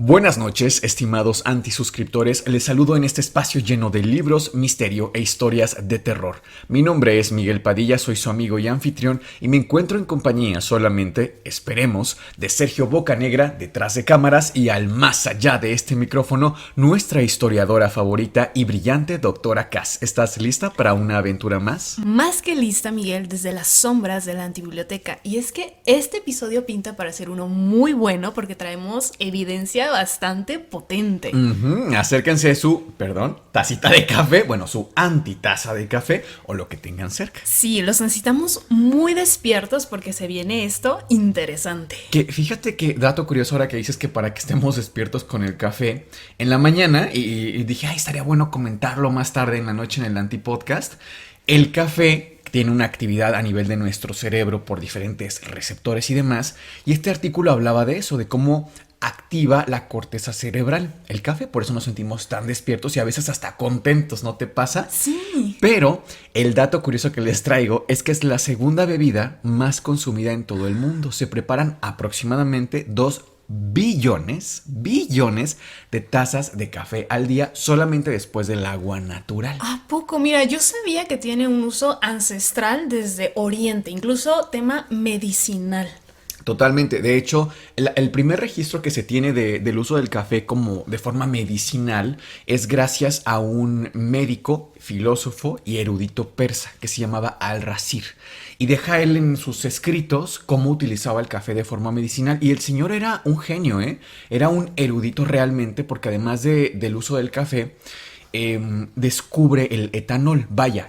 Buenas noches, estimados antisuscriptores. Les saludo en este espacio lleno de libros, misterio e historias de terror. Mi nombre es Miguel Padilla, soy su amigo y anfitrión y me encuentro en compañía solamente, esperemos, de Sergio Bocanegra, detrás de cámaras y al más allá de este micrófono, nuestra historiadora favorita y brillante doctora Cass. ¿Estás lista para una aventura más? Más que lista, Miguel, desde las sombras de la antibiblioteca. Y es que este episodio pinta para ser uno muy bueno porque traemos evidencia bastante potente. Acérquense su, tacita de café, su antitaza de café o lo que tengan cerca. Sí, los necesitamos muy despiertos porque se viene esto interesante. Que fíjate que dato curioso ahora que dices que para que estemos despiertos con el café en la mañana y dije, estaría bueno comentarlo más tarde en la noche en el antipodcast. El café tiene una actividad a nivel de nuestro cerebro por diferentes receptores y demás, y este artículo hablaba de eso, de cómo activa la corteza cerebral el café, por eso nos sentimos tan despiertos y a veces hasta contentos, ¿no te pasa? Sí. Pero el dato curioso que les traigo es que es la segunda bebida más consumida en todo el mundo. Se preparan aproximadamente 2 billones de tazas de café al día solamente después del agua natural. ¿A poco? Mira, yo sabía que tiene un uso ancestral desde Oriente, incluso tema medicinal. Totalmente. De hecho, el primer registro que se tiene del uso del café como de forma medicinal es gracias a un médico, filósofo y erudito persa que se llamaba Al-Rasir. Y deja él en sus escritos cómo utilizaba el café de forma medicinal. Y el señor era un genio, Era un erudito realmente porque además del uso del café, descubre el etanol,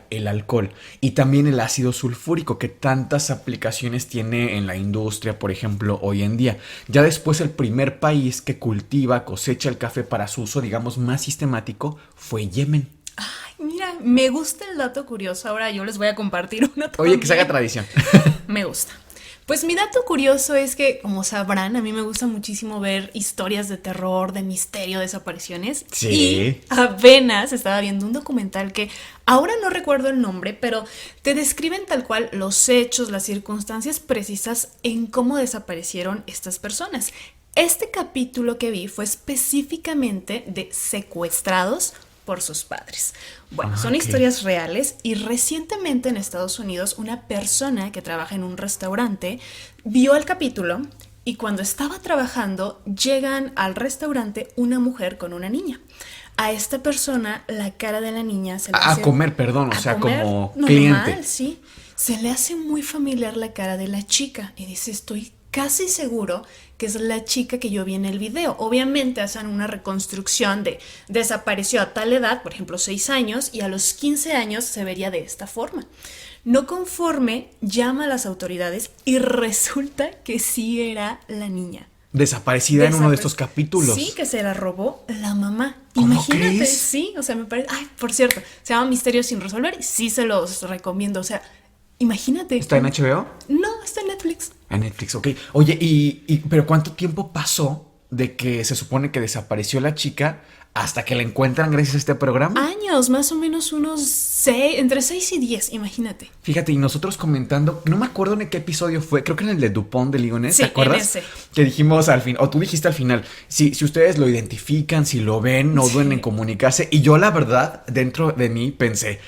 el alcohol, y también el ácido sulfúrico que tantas aplicaciones tiene en la industria, por ejemplo, hoy en día. Ya después el primer país que cosecha el café para su uso, digamos, más sistemático fue Yemen. Ay, mira, me gusta el dato curioso. Ahora yo les voy a compartir uno también. Oye, que se haga tradición. Me gusta. Pues mi dato curioso es que, como sabrán, a mí me gusta muchísimo ver historias de terror, de misterio, desapariciones. Sí. Y apenas estaba viendo un documental que ahora no recuerdo el nombre, pero te describen tal cual los hechos, las circunstancias precisas en cómo desaparecieron estas personas. Este capítulo que vi fue específicamente de secuestrados por sus padres. Bueno, son historias reales y recientemente en Estados Unidos una persona que trabaja en un restaurante vio el capítulo y cuando estaba trabajando llegan al restaurante una mujer con una niña. A esta persona la cara de la niña se le hace... comer, como cliente. Normal, sí. Se le hace muy familiar la cara de la chica y dice, estoy casi seguro que es la chica que yo vi en el video. Obviamente hacen una reconstrucción de desapareció a tal edad, por ejemplo 6 años, y a los 15 años se vería de esta forma. No conforme, llama a las autoridades y resulta que sí era la niña. Desaparecida en uno de estos capítulos. Sí, que se la robó la mamá. ¿Cómo Imagínate, crees? Sí, o sea, me parece... Ay, por cierto, se llama Misterios sin resolver y sí se los recomiendo, o sea, imagínate. ¿Está en HBO? No, está en Netflix. En Netflix, ok. Oye, pero ¿cuánto tiempo pasó de que se supone que desapareció la chica hasta que la encuentran gracias a este programa? Años, más o menos entre 6 y 10, imagínate. Fíjate, y nosotros comentando, no me acuerdo en qué episodio fue, creo que en el de Dupont de Ligonnès, Sí, ¿te acuerdas? en ese. Que dijimos al fin, o tú dijiste al final, si ustedes lo identifican, si lo ven, no duden en comunicarse. Y yo la verdad, dentro de mí pensé,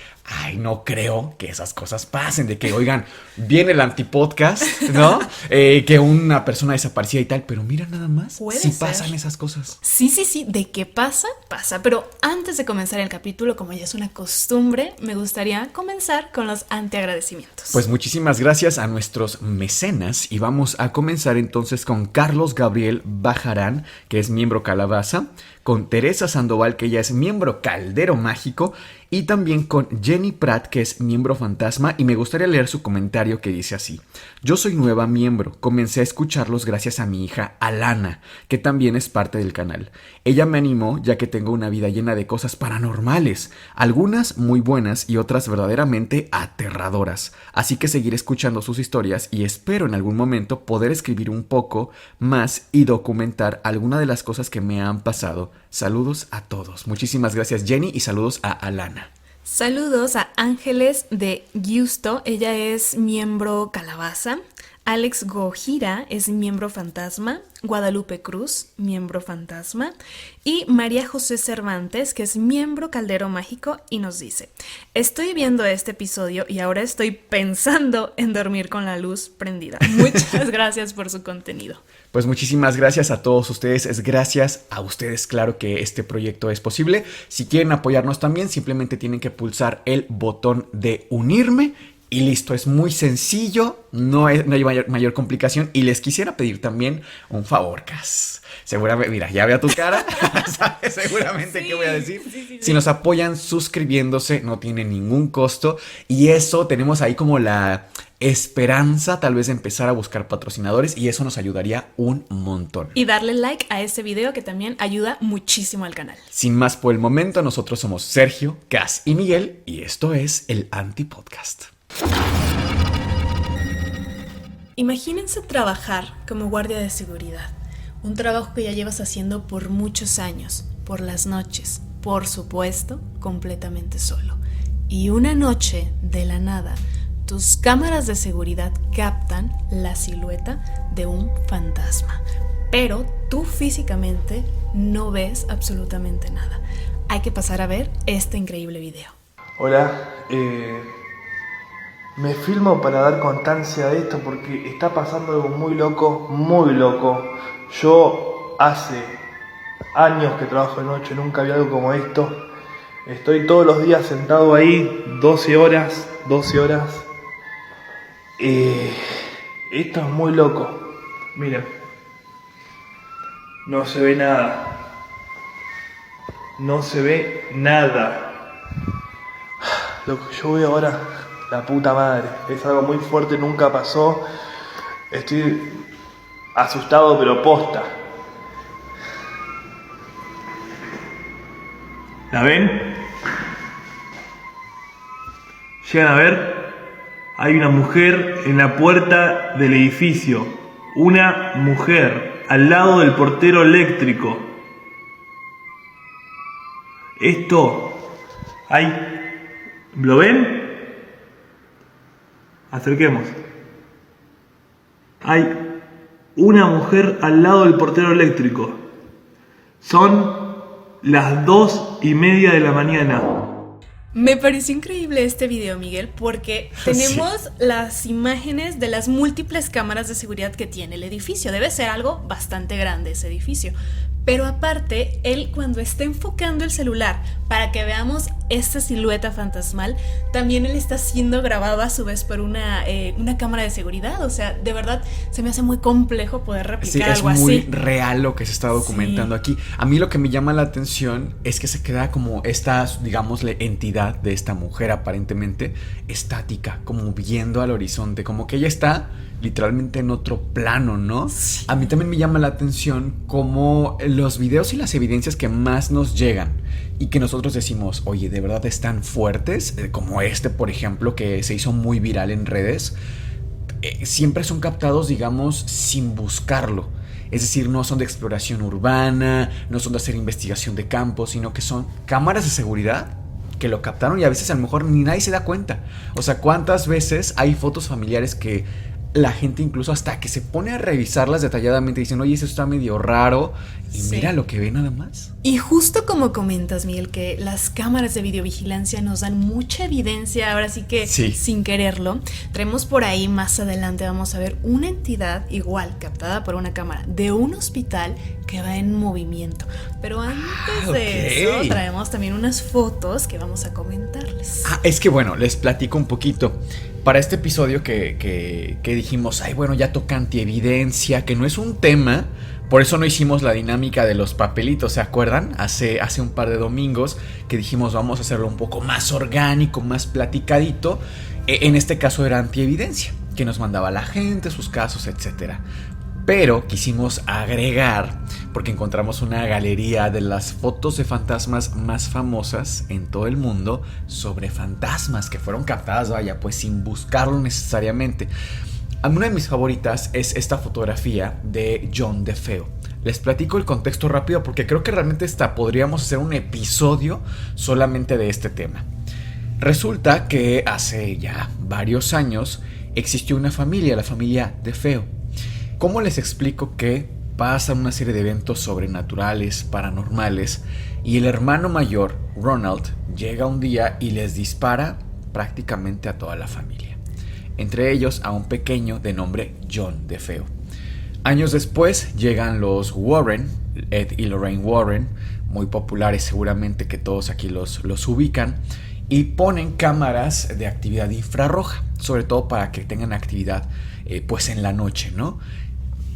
no creo que esas cosas pasen, de que, oigan, viene el antipodcast, ¿no? Que una persona desaparecida y tal, pero mira nada más, sí pasan esas cosas. Sí, de qué pasa, pasa. Pero antes de comenzar el capítulo, como ya es una costumbre, me gustaría comenzar con los antiagradecimientos. Pues muchísimas gracias a nuestros mecenas y vamos a comenzar entonces con Carlos Gabriel Bajarán, que es miembro Calabaza, con Teresa Sandoval, que ella es miembro Caldero Mágico, y también con Jenny Pratt, que es miembro Fantasma, y me gustaría leer su comentario que dice así: yo soy nueva miembro, comencé a escucharlos gracias a mi hija Alana, que también es parte del canal. Ella me animó ya que tengo una vida llena de cosas paranormales, algunas muy buenas y otras verdaderamente aterradoras, así que seguiré escuchando sus historias y espero en algún momento poder escribir un poco más y documentar alguna de las cosas que me han pasado. Saludos a todos. Muchísimas gracias, Jenny, y saludos a Alana. Saludos a Ángeles de Giusto, ella es miembro Calabaza. Alex Gojira es miembro fantasma, Guadalupe Cruz, miembro fantasma, y María José Cervantes, que es miembro Caldero Mágico, y nos dice: estoy viendo este episodio y ahora estoy pensando en dormir con la luz prendida. Muchas gracias por su contenido. Pues muchísimas gracias a todos ustedes, es gracias a ustedes, claro, que este proyecto es posible. Si quieren apoyarnos también, simplemente tienen que pulsar el botón de unirme. Y listo, es muy sencillo, no hay mayor complicación. Y les quisiera pedir también un favor, Cas. Seguramente, mira, ya veo tu cara, sabes seguramente qué voy a decir. Sí. Si nos apoyan suscribiéndose, no tiene ningún costo. Y eso, tenemos ahí como la esperanza tal vez de empezar a buscar patrocinadores. Y eso nos ayudaría un montón. Y darle like a este video, que también ayuda muchísimo al canal. Sin más por el momento, nosotros somos Sergio, Cas y Miguel. Y esto es el Antipodcast. Imagínense trabajar como guardia de seguridad, un trabajo que ya llevas haciendo por muchos años, por las noches, por supuesto, completamente solo. Y una noche, de la nada, tus cámaras de seguridad captan la silueta de un fantasma, pero tú físicamente no ves absolutamente nada. Hay que pasar a ver este increíble video. Hola, me filmo para dar constancia de esto porque está pasando algo muy loco, muy loco. Yo hace años que trabajo de noche, nunca vi algo como esto. Estoy todos los días sentado ahí, 12 horas. Esto es muy loco. Miren, no se ve nada. No se ve nada. Lo que yo veo ahora, la puta madre, es algo muy fuerte, nunca pasó. Estoy asustado, pero posta. ¿La ven? ¿Llegan a ver? Hay una mujer en la puerta del edificio. Una mujer al lado del portero eléctrico. Esto hay... ¿Lo ven? Acerquemos. Hay una mujer al lado del portero eléctrico. Son las 2:30 de la mañana. Me pareció increíble este video, Miguel, porque tenemos las imágenes de las múltiples cámaras de seguridad que tiene el edificio. Debe ser algo bastante grande ese edificio. Pero aparte, él cuando está enfocando el celular para que veamos esta silueta fantasmal, también él está siendo grabado a su vez por una cámara de seguridad. O sea, de verdad se me hace muy complejo poder replicar algo así. Es muy real lo que se está documentando aquí. A mí lo que me llama la atención es que se queda como esta, digámosle, entidad de esta mujer aparentemente estática, como viendo al horizonte, como que ella está literalmente en otro plano, ¿no? Sí. A mí también me llama la atención cómo los videos y las evidencias que más nos llegan y que nosotros decimos, oye, ¿de verdad están fuertes? Como este, por ejemplo, que se hizo muy viral en redes, siempre son captados, digamos, sin buscarlo. Es decir, no son de exploración urbana, no son de hacer investigación de campo, sino que son cámaras de seguridad que lo captaron y a veces a lo mejor ni nadie se da cuenta. O sea, ¿cuántas veces hay fotos familiares que la gente incluso hasta que se pone a revisarlas detalladamente dicen, oye, eso está medio raro, y sí, mira lo que ve nada más? Y justo como comentas, Miguel, que las cámaras de videovigilancia nos dan mucha evidencia, ahora sí que sin quererlo. Traemos por ahí más adelante, vamos a ver una entidad igual captada por una cámara de un hospital que va en movimiento. Pero antes de eso, traemos también unas fotos que vamos a comentarles. Es que bueno, les platico un poquito. Para este episodio que dijimos, ay, bueno, ya toca antievidencia, que no es un tema, por eso no hicimos la dinámica de los papelitos, ¿se acuerdan? Hace un par de domingos que dijimos, vamos a hacerlo un poco más orgánico, más platicadito. En este caso era antievidencia, que nos mandaba la gente, sus casos, etcétera. Pero quisimos agregar, porque encontramos una galería de las fotos de fantasmas más famosas en todo el mundo sobre fantasmas que fueron captadas, vaya, pues sin buscarlo necesariamente. Una de mis favoritas es esta fotografía de John DeFeo. Les platico el contexto rápido porque creo que realmente podríamos hacer un episodio solamente de este tema. Resulta que hace ya varios años existió una familia, la familia DeFeo. ¿Cómo les explico que pasan una serie de eventos sobrenaturales, paranormales, y el hermano mayor, Ronald, llega un día y les dispara prácticamente a toda la familia, entre ellos a un pequeño de nombre John DeFeo? Años después llegan los Warren, Ed y Lorraine Warren, muy populares seguramente, que todos aquí los ubican, y ponen cámaras de actividad infrarroja, sobre todo para que tengan actividad pues en la noche, ¿no?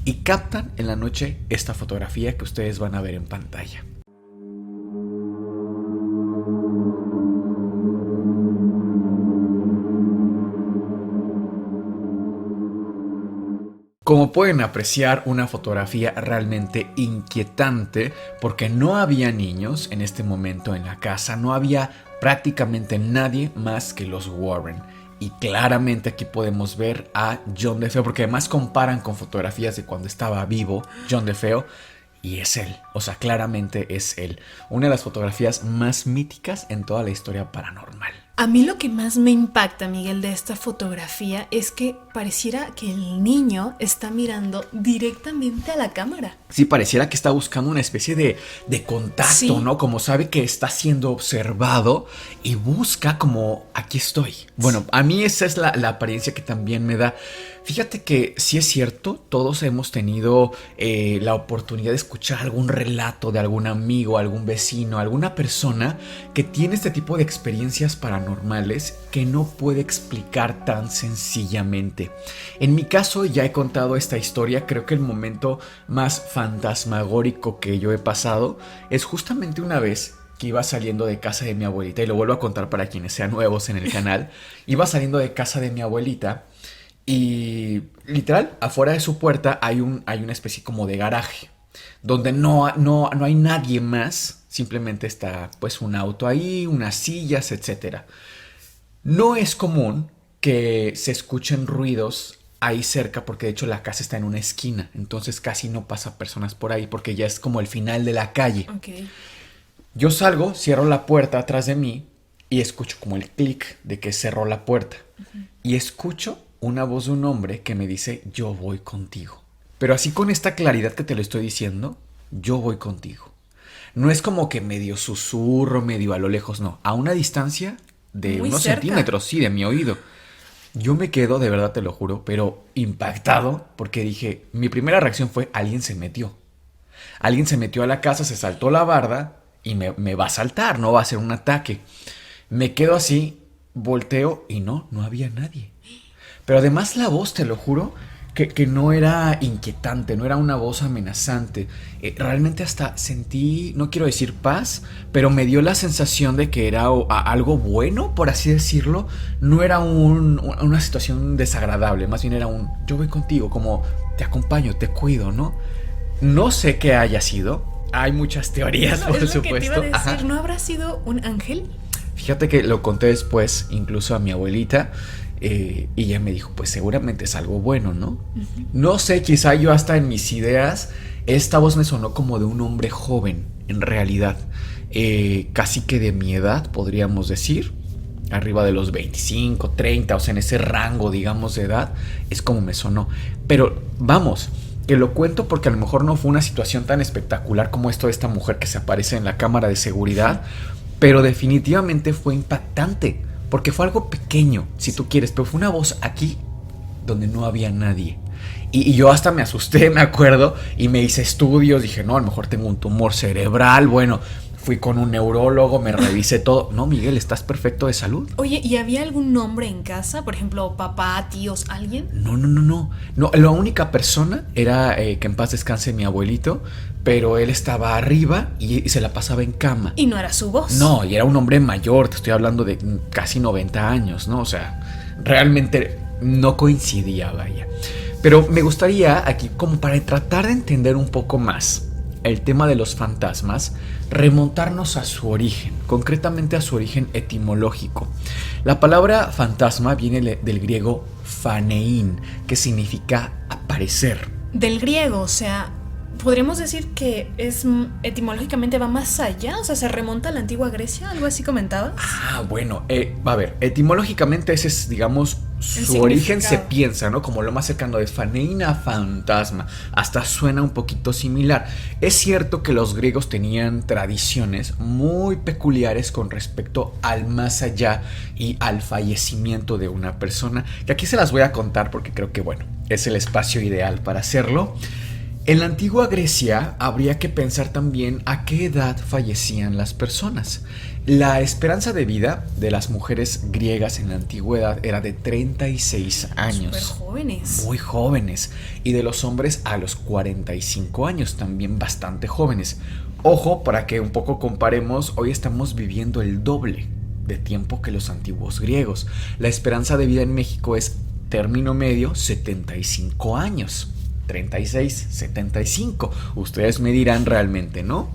Y captan en la noche esta fotografía que ustedes van a ver en pantalla. Como pueden apreciar, una fotografía realmente inquietante, porque no había niños en este momento en la casa, no había prácticamente nadie más que los Warren. Y claramente aquí podemos ver a John DeFeo, porque además comparan con fotografías de cuando estaba vivo John DeFeo, y es él, o sea, claramente es él. Una de las fotografías más míticas en toda la historia paranormal. A mí lo que más me impacta, Miguel, de esta fotografía es que pareciera que el niño está mirando directamente a la cámara. Sí, pareciera que está buscando una especie de contacto, sí, ¿no? Como sabe que está siendo observado y busca como, aquí estoy. Bueno, a mí esa es la apariencia que también me da. Fíjate que sí es cierto, todos hemos tenido la oportunidad de escuchar algún relato de algún amigo, algún vecino, alguna persona que tiene este tipo de experiencias paranormales que no puede explicar tan sencillamente. En mi caso ya he contado esta historia. Creo que el momento más fantasmagórico que yo he pasado es justamente una vez que iba saliendo de casa de mi abuelita, y lo vuelvo a contar para quienes sean nuevos en el canal. Iba saliendo de casa de mi abuelita y literal afuera de su puerta hay una especie como de garaje donde no hay nadie más, simplemente está pues un auto ahí, unas sillas, etcétera. No es común que se escuchen ruidos ahí cerca, porque de hecho la casa está en una esquina, entonces casi no pasa personas por ahí porque ya es como el final de la calle. Okay. Yo salgo, cierro la puerta atrás de mí y escucho como el clic de que cerró la puerta. Y escucho una voz de un hombre que me dice, yo voy contigo. Pero así con esta claridad que te lo estoy diciendo, yo voy contigo. No es como que medio susurro, medio a lo lejos, no. A una distancia de muy unos cerca, centímetros, sí, de mi oído. Yo me quedo, de verdad te lo juro, pero impactado, porque dije, mi primera reacción fue, alguien se metió. Alguien se metió a la casa, se saltó la barda y me va a saltar, no va a ser un ataque. Me quedo así, volteo y no había nadie. Pero además la voz, te lo juro, que no era inquietante, no era una voz amenazante. Realmente hasta sentí, no quiero decir paz, pero me dio la sensación de que era algo bueno, por así decirlo. No era una situación desagradable, más bien era yo voy contigo, como te acompaño, te cuido, ¿no? No sé qué haya sido. Hay muchas teorías, por supuesto. Que te iba a decir, ajá. ¿No habrá sido un ángel? Fíjate que lo conté después, incluso a mi abuelita. Y ella me dijo, pues seguramente es algo bueno, ¿no? Uh-huh. No sé, quizá yo hasta en mis ideas, esta voz me sonó como de un hombre joven, en realidad. Casi que de mi edad, podríamos decir. Arriba de los 25, 30, o sea, en ese rango, digamos, de edad, es como me sonó. Pero vamos, que lo cuento porque a lo mejor no fue una situación tan espectacular como esto de esta mujer que se aparece en la cámara de seguridad, pero definitivamente fue impactante. Porque fue algo pequeño, si tú quieres, pero fue una voz aquí donde no había nadie. Y yo hasta me asusté, me acuerdo, y me hice estudios. Dije, no, a lo mejor tengo un tumor cerebral. Bueno, fui con un neurólogo, me revisé todo. No, Miguel, estás perfecto de salud. Oye, ¿y había algún hombre en casa? Por ejemplo, papá, tíos, ¿alguien? No, la única persona era que en paz descanse mi abuelito, pero él estaba arriba y se la pasaba en cama. ¿Y no era su voz? No, y era un hombre mayor, te estoy hablando de casi 90 años, ¿no? O sea, realmente no coincidía, vaya. Pero me gustaría aquí, como para tratar de entender un poco más el tema de los fantasmas, remontarnos a su origen, concretamente a su origen etimológico. La palabra fantasma viene del griego phanein, que significa aparecer. Del griego, o sea, podríamos decir que etimológicamente va más allá, o sea, se remonta a la antigua Grecia, algo así comentabas. Bueno, a ver, etimológicamente ese es, digamos, su origen se piensa, ¿no? Como lo más cercano de faneina, fantasma, hasta suena un poquito similar. Es cierto que los griegos tenían tradiciones muy peculiares con respecto al más allá y al fallecimiento de una persona, que aquí se las voy a contar porque creo que, bueno, es el espacio ideal para hacerlo. En la antigua Grecia habría que pensar también a qué edad fallecían las personas. La esperanza de vida de las mujeres griegas en la antigüedad era de 36 años. Súper jóvenes. Muy jóvenes. Y de los hombres a los 45 años, también bastante jóvenes. Ojo, para que un poco comparemos, hoy estamos viviendo el doble de tiempo que los antiguos griegos. La esperanza de vida en México es término medio 75 años. 36, 75. Ustedes me dirán realmente, ¿no?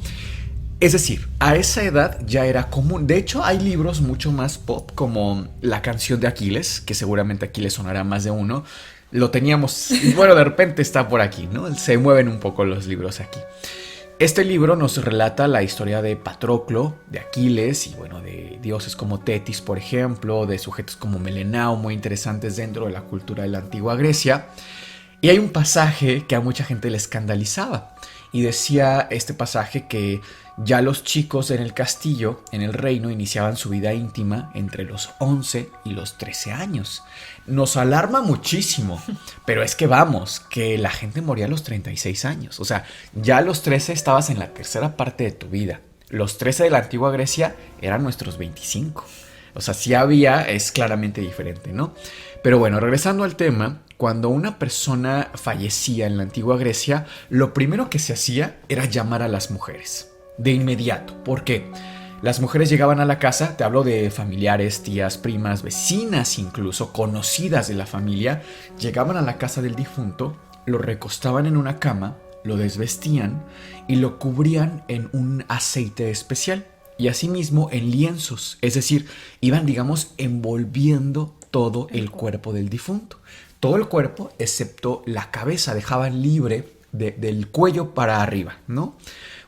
Es decir, a esa edad ya era común. De hecho, hay libros mucho más pop como La canción de Aquiles, que seguramente aquí les sonará más de uno. Lo teníamos, y bueno, de repente está por aquí, ¿no? Se mueven un poco los libros aquí. Este libro nos relata la historia de Patroclo, de Aquiles y bueno, de dioses como Tetis, por ejemplo, de sujetos como Melenao, muy interesantes dentro de la cultura de la antigua Grecia. Y hay un pasaje que a mucha gente le escandalizaba. Y decía este pasaje que ya los chicos en el castillo, en el reino, iniciaban su vida íntima entre los 11 y los 13 años. Nos alarma muchísimo, pero es que vamos, que la gente moría a los 36 años. O sea, ya a los 13 estabas en la tercera parte de tu vida. Los 13 de la antigua Grecia eran nuestros 25. O sea, si había, es claramente diferente, ¿no? Pero bueno, regresando al tema, cuando una persona fallecía en la antigua Grecia, lo primero que se hacía era llamar a las mujeres, de inmediato. ¿Por qué? Las mujeres llegaban a la casa, te hablo de familiares, tías, primas, vecinas, incluso conocidas de la familia, llegaban a la casa del difunto, lo recostaban en una cama, lo desvestían y lo cubrían en un aceite especial. Y asimismo en lienzos, es decir, iban, digamos, envolviendo todo el cuerpo del difunto. Todo el cuerpo, excepto la cabeza, dejaban libre del cuello para arriba, ¿no?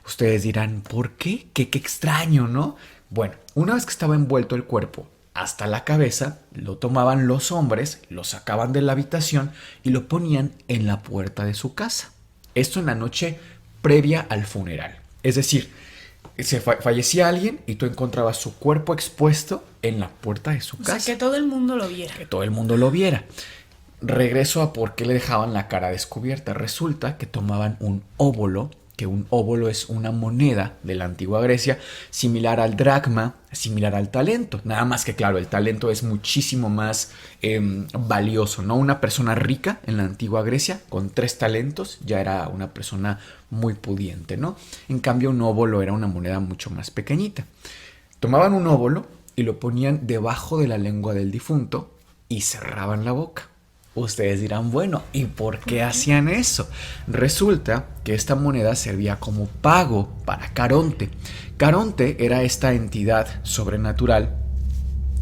Ustedes dirán, ¿por qué? Qué extraño, ¿no? Bueno, una vez que estaba envuelto el cuerpo hasta la cabeza, lo tomaban los hombres, lo sacaban de la habitación y lo ponían en la puerta de su casa. Esto en la noche previa al funeral. Es decir, fallecía alguien y tú encontrabas su cuerpo expuesto en la puerta de su casa. O sea, que todo el mundo lo viera. Que todo el mundo lo viera. Regreso a por qué le dejaban la cara descubierta. Resulta que tomaban un óbolo, que un óbolo es una moneda de la antigua Grecia, similar al dracma, similar al talento. Nada más que, claro, el talento es muchísimo más valioso, ¿no? Una persona rica en la antigua Grecia, con 3 talentos, ya era una persona muy pudiente, ¿no? En cambio, un óbolo era una moneda mucho más pequeñita. Tomaban un óbolo y lo ponían debajo de la lengua del difunto y cerraban la boca. Ustedes dirán, bueno, ¿y por qué hacían eso? Resulta que esta moneda servía como pago para Caronte. Caronte era esta entidad sobrenatural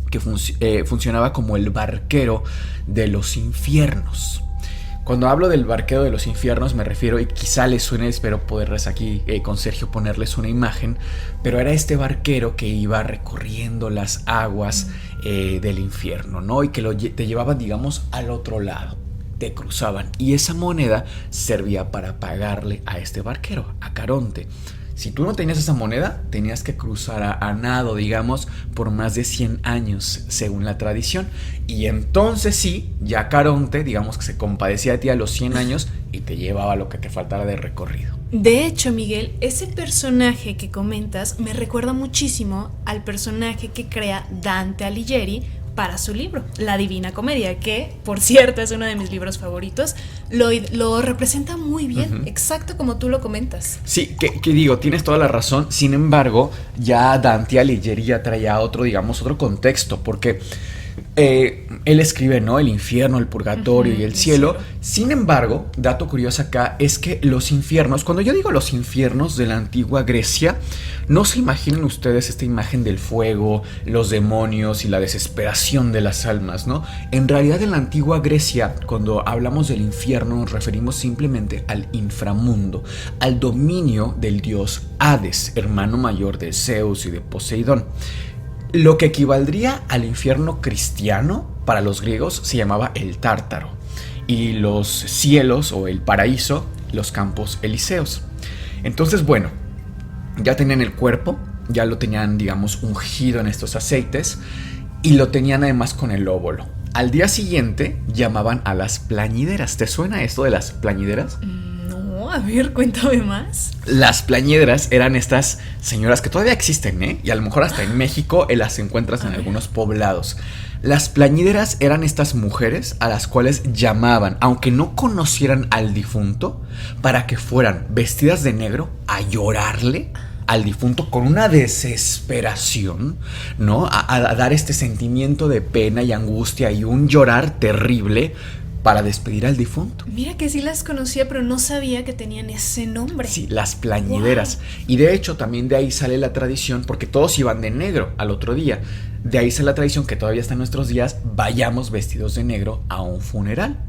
que funcionaba como el barquero de los infiernos. Cuando hablo del barquero de los infiernos me refiero, y quizá les suene, espero poderles aquí con Sergio ponerles una imagen, pero era este barquero que iba recorriendo las aguas del infierno, ¿no? Y que te llevaban, digamos, al otro lado, te cruzaban, y esa moneda servía para pagarle a este barquero, a Caronte. Si tú no tenías esa moneda, tenías que cruzar a nado, digamos, por más de 100 años, según la tradición. Y entonces sí, ya Caronte, digamos que se compadecía de ti a los 100 años y te llevaba lo que te faltara de recorrido. De hecho, Miguel, ese personaje que comentas me recuerda muchísimo al personaje que crea Dante Alighieri para su libro, La Divina Comedia, que, por cierto, es uno de mis libros favoritos. Lo representa muy bien, exacto como tú lo comentas. Sí, que digo, tienes toda la razón. Sin embargo, ya Dante Alighieri ya traía otro, digamos, otro contexto, porque Él escribe, ¿no? El infierno, el purgatorio y el cielo. cielo. Sin embargo, dato curioso acá es que los infiernos, cuando yo digo los infiernos de la antigua Grecia, no se imaginen ustedes esta imagen del fuego, los demonios y la desesperación de las almas, ¿no? En realidad, en la antigua Grecia, cuando hablamos del infierno, nos referimos simplemente al inframundo, al dominio del dios Hades, hermano mayor de Zeus y de Poseidón. Lo que equivaldría al infierno cristiano para los griegos se llamaba el Tártaro, y los cielos o el paraíso, los campos elíseos. Entonces, bueno, ya tenían el cuerpo, ya lo tenían, digamos, ungido en estos aceites, y lo tenían además con el óvulo. Al día siguiente llamaban a las plañideras. ¿Te suena esto de las plañideras? No, a ver, cuéntame más. Las plañideras eran estas señoras que todavía existen, ¿eh? Y a lo mejor hasta en México las encuentras en algunos poblados. Las plañideras eran estas mujeres a las cuales llamaban, aunque no conocieran al difunto, para que fueran vestidas de negro a llorarle al difunto con una desesperación, ¿no? A dar este sentimiento de pena y angustia y un llorar terrible para despedir al difunto. Mira que sí las conocía, pero no sabía que tenían ese nombre. Sí, las plañideras. Wow. Y de hecho también de ahí sale la tradición, porque todos iban de negro al otro día. De ahí sale la tradición que todavía está en nuestros días, vayamos vestidos de negro a un funeral.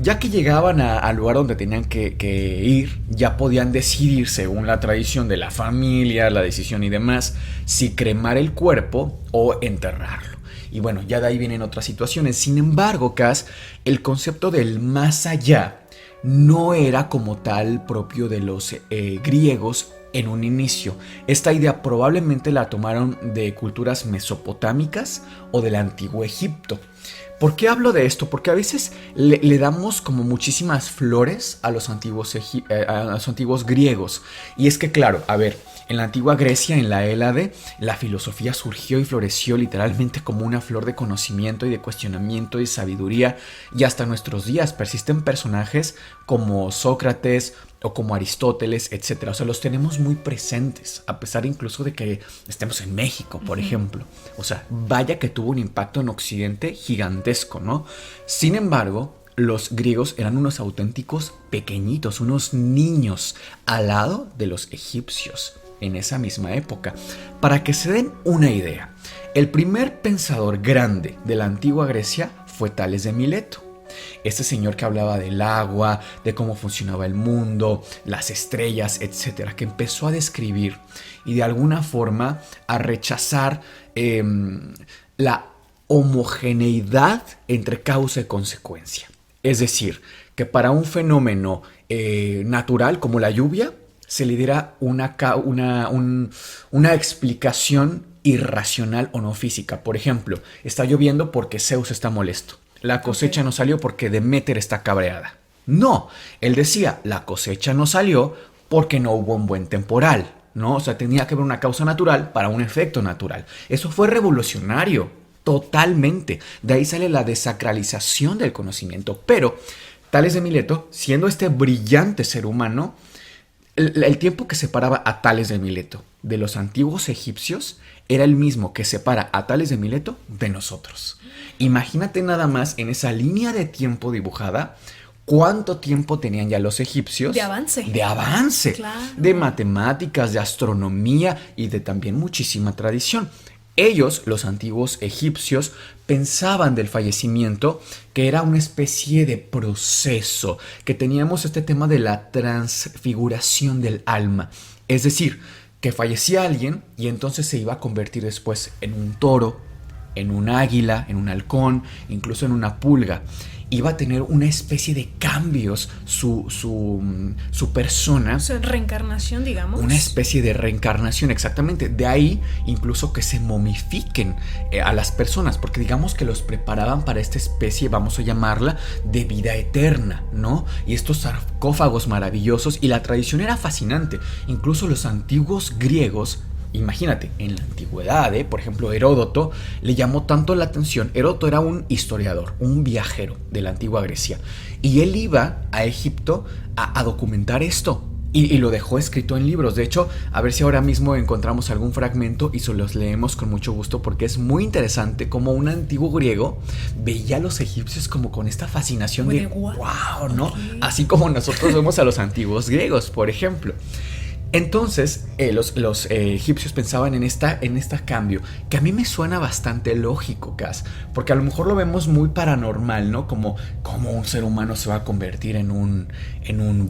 Ya que llegaban al lugar donde tenían que ir, ya podían decidir, según la tradición de la familia, la decisión y demás, si cremar el cuerpo o enterrarlo. Y bueno, ya de ahí vienen otras situaciones. Sin embargo, Cas, el concepto del más allá no era como tal propio de los griegos en un inicio. Esta idea probablemente la tomaron de culturas mesopotámicas o del antiguo Egipto. ¿Por qué hablo de esto? Porque a veces le damos como muchísimas flores a los antiguos griegos. Y es que claro, a ver, en la antigua Grecia, en la Hélade, la filosofía surgió y floreció literalmente como una flor de conocimiento y de cuestionamiento y sabiduría. Y hasta nuestros días persisten personajes como Sócrates o como Aristóteles, etc. O sea, los tenemos muy presentes, a pesar incluso de que estemos en México, por ejemplo. O sea, vaya que tuvo un impacto en Occidente gigantesco, ¿no? Sin embargo, los griegos eran unos auténticos pequeñitos, unos niños al lado de los egipcios en esa misma época. Para que se den una idea, el primer pensador grande de la antigua Grecia fue Tales de Mileto. Este señor que hablaba del agua, de cómo funcionaba el mundo, las estrellas, etcétera, que empezó a describir y de alguna forma a rechazar la homogeneidad entre causa y consecuencia. Es decir, que para un fenómeno natural como la lluvia se le diera una explicación irracional o no física. Por ejemplo, está lloviendo porque Zeus está molesto. La cosecha no salió porque Deméter está cabreada. No, él decía, la cosecha no salió porque no hubo un buen temporal, ¿no? O sea, tenía que haber una causa natural para un efecto natural. Eso fue revolucionario, totalmente. De ahí sale la desacralización del conocimiento. Pero Tales de Mileto, siendo este brillante ser humano, el tiempo que separaba a Tales de Mileto de los antiguos egipcios era el mismo que separa a Tales de Mileto de nosotros. Imagínate nada más en esa línea de tiempo dibujada, cuánto tiempo tenían ya los egipcios. De avance. De avance. Claro. De matemáticas, de astronomía y de también muchísima tradición. Ellos, los antiguos egipcios, pensaban del fallecimiento que era una especie de proceso, que teníamos este tema de la transfiguración del alma. Es decir, que fallecía alguien y entonces se iba a convertir después en un toro, en un águila, en un halcón, incluso en una pulga. Iba a tener una especie de cambios su persona. O sea, reencarnación, digamos. Una especie de reencarnación, exactamente. De ahí incluso que se momifiquen a las personas, porque digamos que los preparaban para esta especie, vamos a llamarla, de vida eterna, ¿no? Y estos sarcófagos maravillosos, y la tradición era fascinante. Incluso los antiguos griegos, imagínate, en la antigüedad, por ejemplo, Heródoto le llamó tanto la atención. Heródoto era un historiador, un viajero de la antigua Grecia, y él iba a Egipto a documentar esto. Y lo dejó escrito en libros. De hecho, a ver si ahora mismo encontramos algún fragmento y se los leemos con mucho gusto, porque es muy interesante cómo un antiguo griego veía a los egipcios como con esta fascinación de wow, ¿no? Okay. Así como nosotros vemos a los antiguos griegos, por ejemplo. Entonces, los egipcios pensaban en esta cambio, que a mí me suena bastante lógico, Cas, porque a lo mejor lo vemos muy paranormal, ¿no? Como un ser humano se va a convertir en un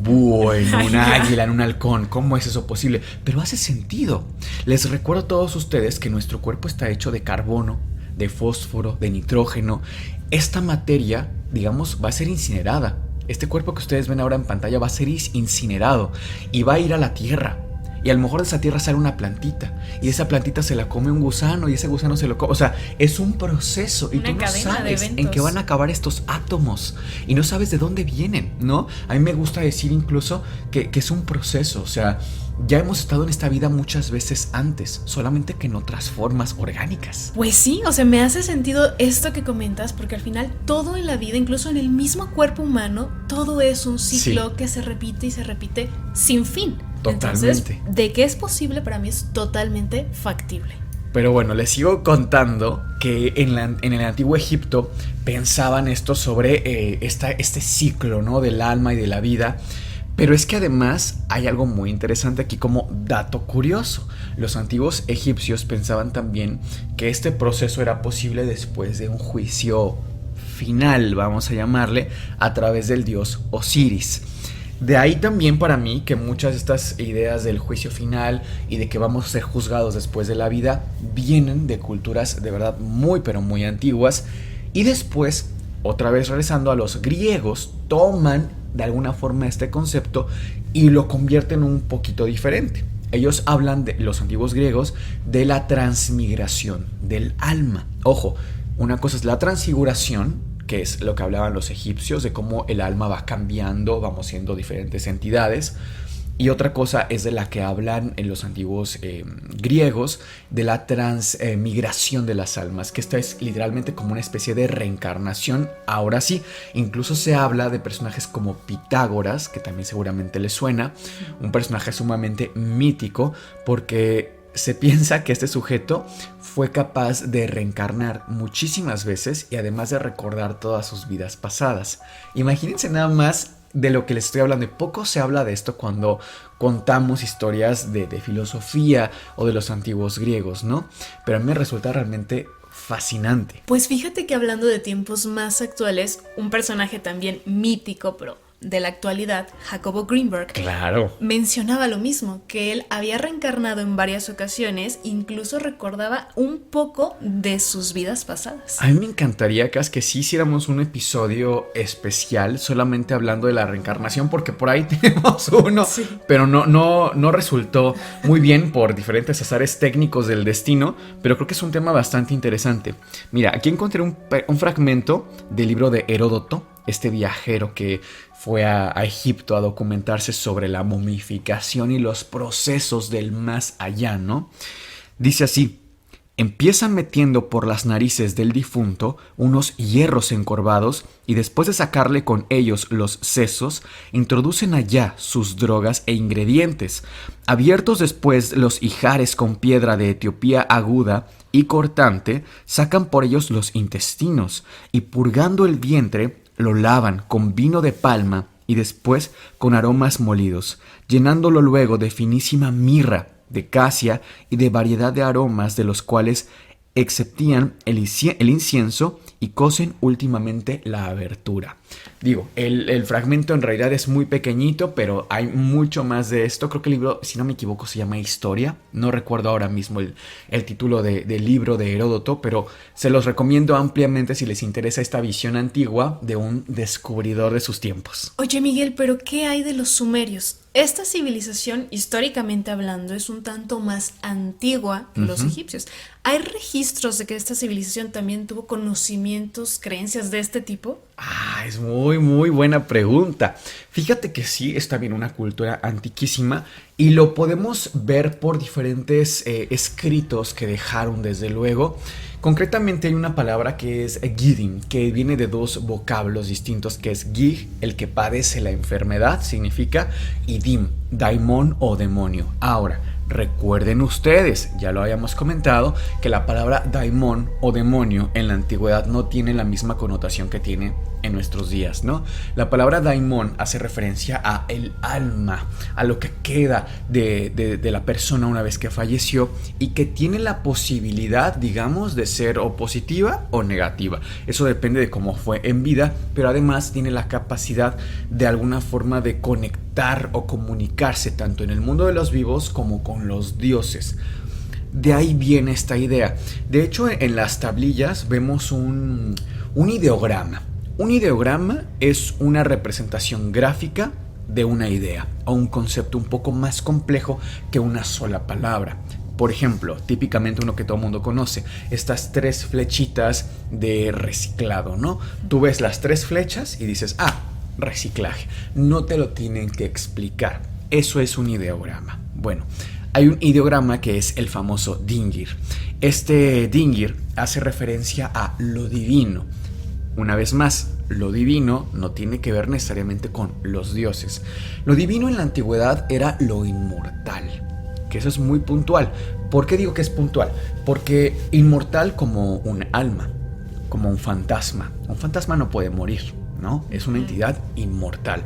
búho, en un águila, en un halcón. ¿Cómo es eso posible? Pero hace sentido. Les recuerdo a todos ustedes que nuestro cuerpo está hecho de carbono, de fósforo, de nitrógeno. Esta materia, digamos, va a ser incinerada. Este cuerpo que ustedes ven ahora en pantalla va a ser incinerado y va a ir a la tierra. Y a lo mejor de esa tierra sale una plantita. Y esa plantita se la come un gusano y ese gusano se lo come. O sea, es un proceso. Y tú no sabes en qué van a acabar estos átomos. Y no sabes de dónde vienen, ¿no? A mí me gusta decir incluso que es un proceso. O sea, ya hemos estado en esta vida muchas veces antes, solamente que en otras formas orgánicas. Pues sí, o sea, me hace sentido esto que comentas, porque al final todo en la vida, incluso en el mismo cuerpo humano, todo es un ciclo que se repite y se repite sin fin. Totalmente. Entonces, de que es posible, para mí es totalmente factible. Pero bueno, les sigo contando que en el antiguo Egipto pensaban esto sobre este ciclo, ¿no? Del alma y de la vida. Pero es que además hay algo muy interesante aquí como dato curioso. Los antiguos egipcios pensaban también que este proceso era posible después de un juicio final, vamos a llamarle, a través del dios Osiris. De ahí también para mí que muchas de estas ideas del juicio final y de que vamos a ser juzgados después de la vida vienen de culturas de verdad muy pero muy antiguas. Y después, otra vez regresando a los griegos, toman de alguna forma este concepto y lo convierten un poquito diferente. Ellos hablan, de los antiguos griegos, de la transmigración del alma. Ojo, una cosa es la transfiguración, que es lo que hablaban los egipcios, de cómo el alma va cambiando, vamos siendo diferentes entidades. Y otra cosa es de la que hablan en los antiguos griegos, de la transmigración de las almas, que esta es literalmente como una especie de reencarnación. Ahora sí, incluso se habla de personajes como Pitágoras, que también seguramente les suena, un personaje sumamente mítico, porque se piensa que este sujeto fue capaz de reencarnar muchísimas veces y además de recordar todas sus vidas pasadas. Imagínense nada más de lo que les estoy hablando, y poco se habla de esto cuando contamos historias de filosofía o de los antiguos griegos, ¿no? Pero a mí me resulta realmente fascinante. Pues fíjate que hablando de tiempos más actuales, un personaje también mítico, pero de la actualidad, Jacobo Greenberg, claro, mencionaba lo mismo, que él había reencarnado en varias ocasiones, incluso recordaba un poco de sus vidas pasadas. A mí me encantaría, Cas, que sí hiciéramos un episodio especial solamente hablando de la reencarnación, porque por ahí tenemos uno, sí, pero no resultó muy bien por diferentes azares técnicos del destino, pero creo que es un tema bastante interesante. Mira, aquí encontré un fragmento del libro de Heródoto, este viajero que fue a Egipto a documentarse sobre la momificación y los procesos del más allá, ¿no? Dice así: empiezan metiendo por las narices del difunto unos hierros encorvados y después de sacarle con ellos los sesos, introducen allá sus drogas e ingredientes. Abiertos después los ijares con piedra de Etiopía aguda y cortante, sacan por ellos los intestinos y purgando el vientre, lo lavan con vino de palma y después con aromas molidos, llenándolo luego de finísima mirra, de casia y de variedad de aromas de los cuales exceptían el incienso y cosen últimamente la abertura. Digo, el fragmento en realidad es muy pequeñito, pero hay mucho más de esto. Creo que el libro, si no me equivoco, se llama Historia. No recuerdo ahora mismo el título del libro de Heródoto, pero se los recomiendo ampliamente si les interesa esta visión antigua de un descubridor de sus tiempos. Oye, Miguel, ¿pero qué hay de los sumerios? Esta civilización, históricamente hablando, es un tanto más antigua que los egipcios. ¿Hay registros de que esta civilización también tuvo conocimientos, creencias de este tipo? Es muy, muy buena pregunta. Fíjate que sí, es también una cultura antiquísima y lo podemos ver por diferentes escritos que dejaron, desde luego, Concretamente hay una palabra que es Gidim, que viene de dos vocablos distintos, que es Gig, el que padece la enfermedad, significa, y Dim, daimon o demonio. Ahora, recuerden ustedes, ya lo habíamos comentado, que la palabra daimon o demonio en la antigüedad no tiene la misma connotación que tiene en nuestros días, ¿no? La palabra daimon hace referencia a el alma, a lo que queda de la persona una vez que falleció y que tiene la posibilidad, digamos, de ser o positiva o negativa. Eso depende de cómo fue en vida, pero además tiene la capacidad de alguna forma de conectar o comunicarse tanto en el mundo de los vivos como con los dioses. De ahí viene esta idea. De hecho, en las tablillas vemos un ideograma. Un ideograma es una representación gráfica de una idea o un concepto un poco más complejo que una sola palabra. Por ejemplo, típicamente uno que todo el mundo conoce, estas 3 flechitas de reciclado, ¿no? Tú ves las 3 flechas y dices, reciclaje. No te lo tienen que explicar. Eso es un ideograma. Bueno, hay un ideograma que es el famoso dingir. Este dingir hace referencia a lo divino. Una vez más, lo divino no tiene que ver necesariamente con los dioses. Lo divino en la antigüedad era lo inmortal, que eso es muy puntual. ¿Por qué digo que es puntual? Porque inmortal como un alma, como un fantasma. Un fantasma no puede morir, ¿no? Es una entidad inmortal.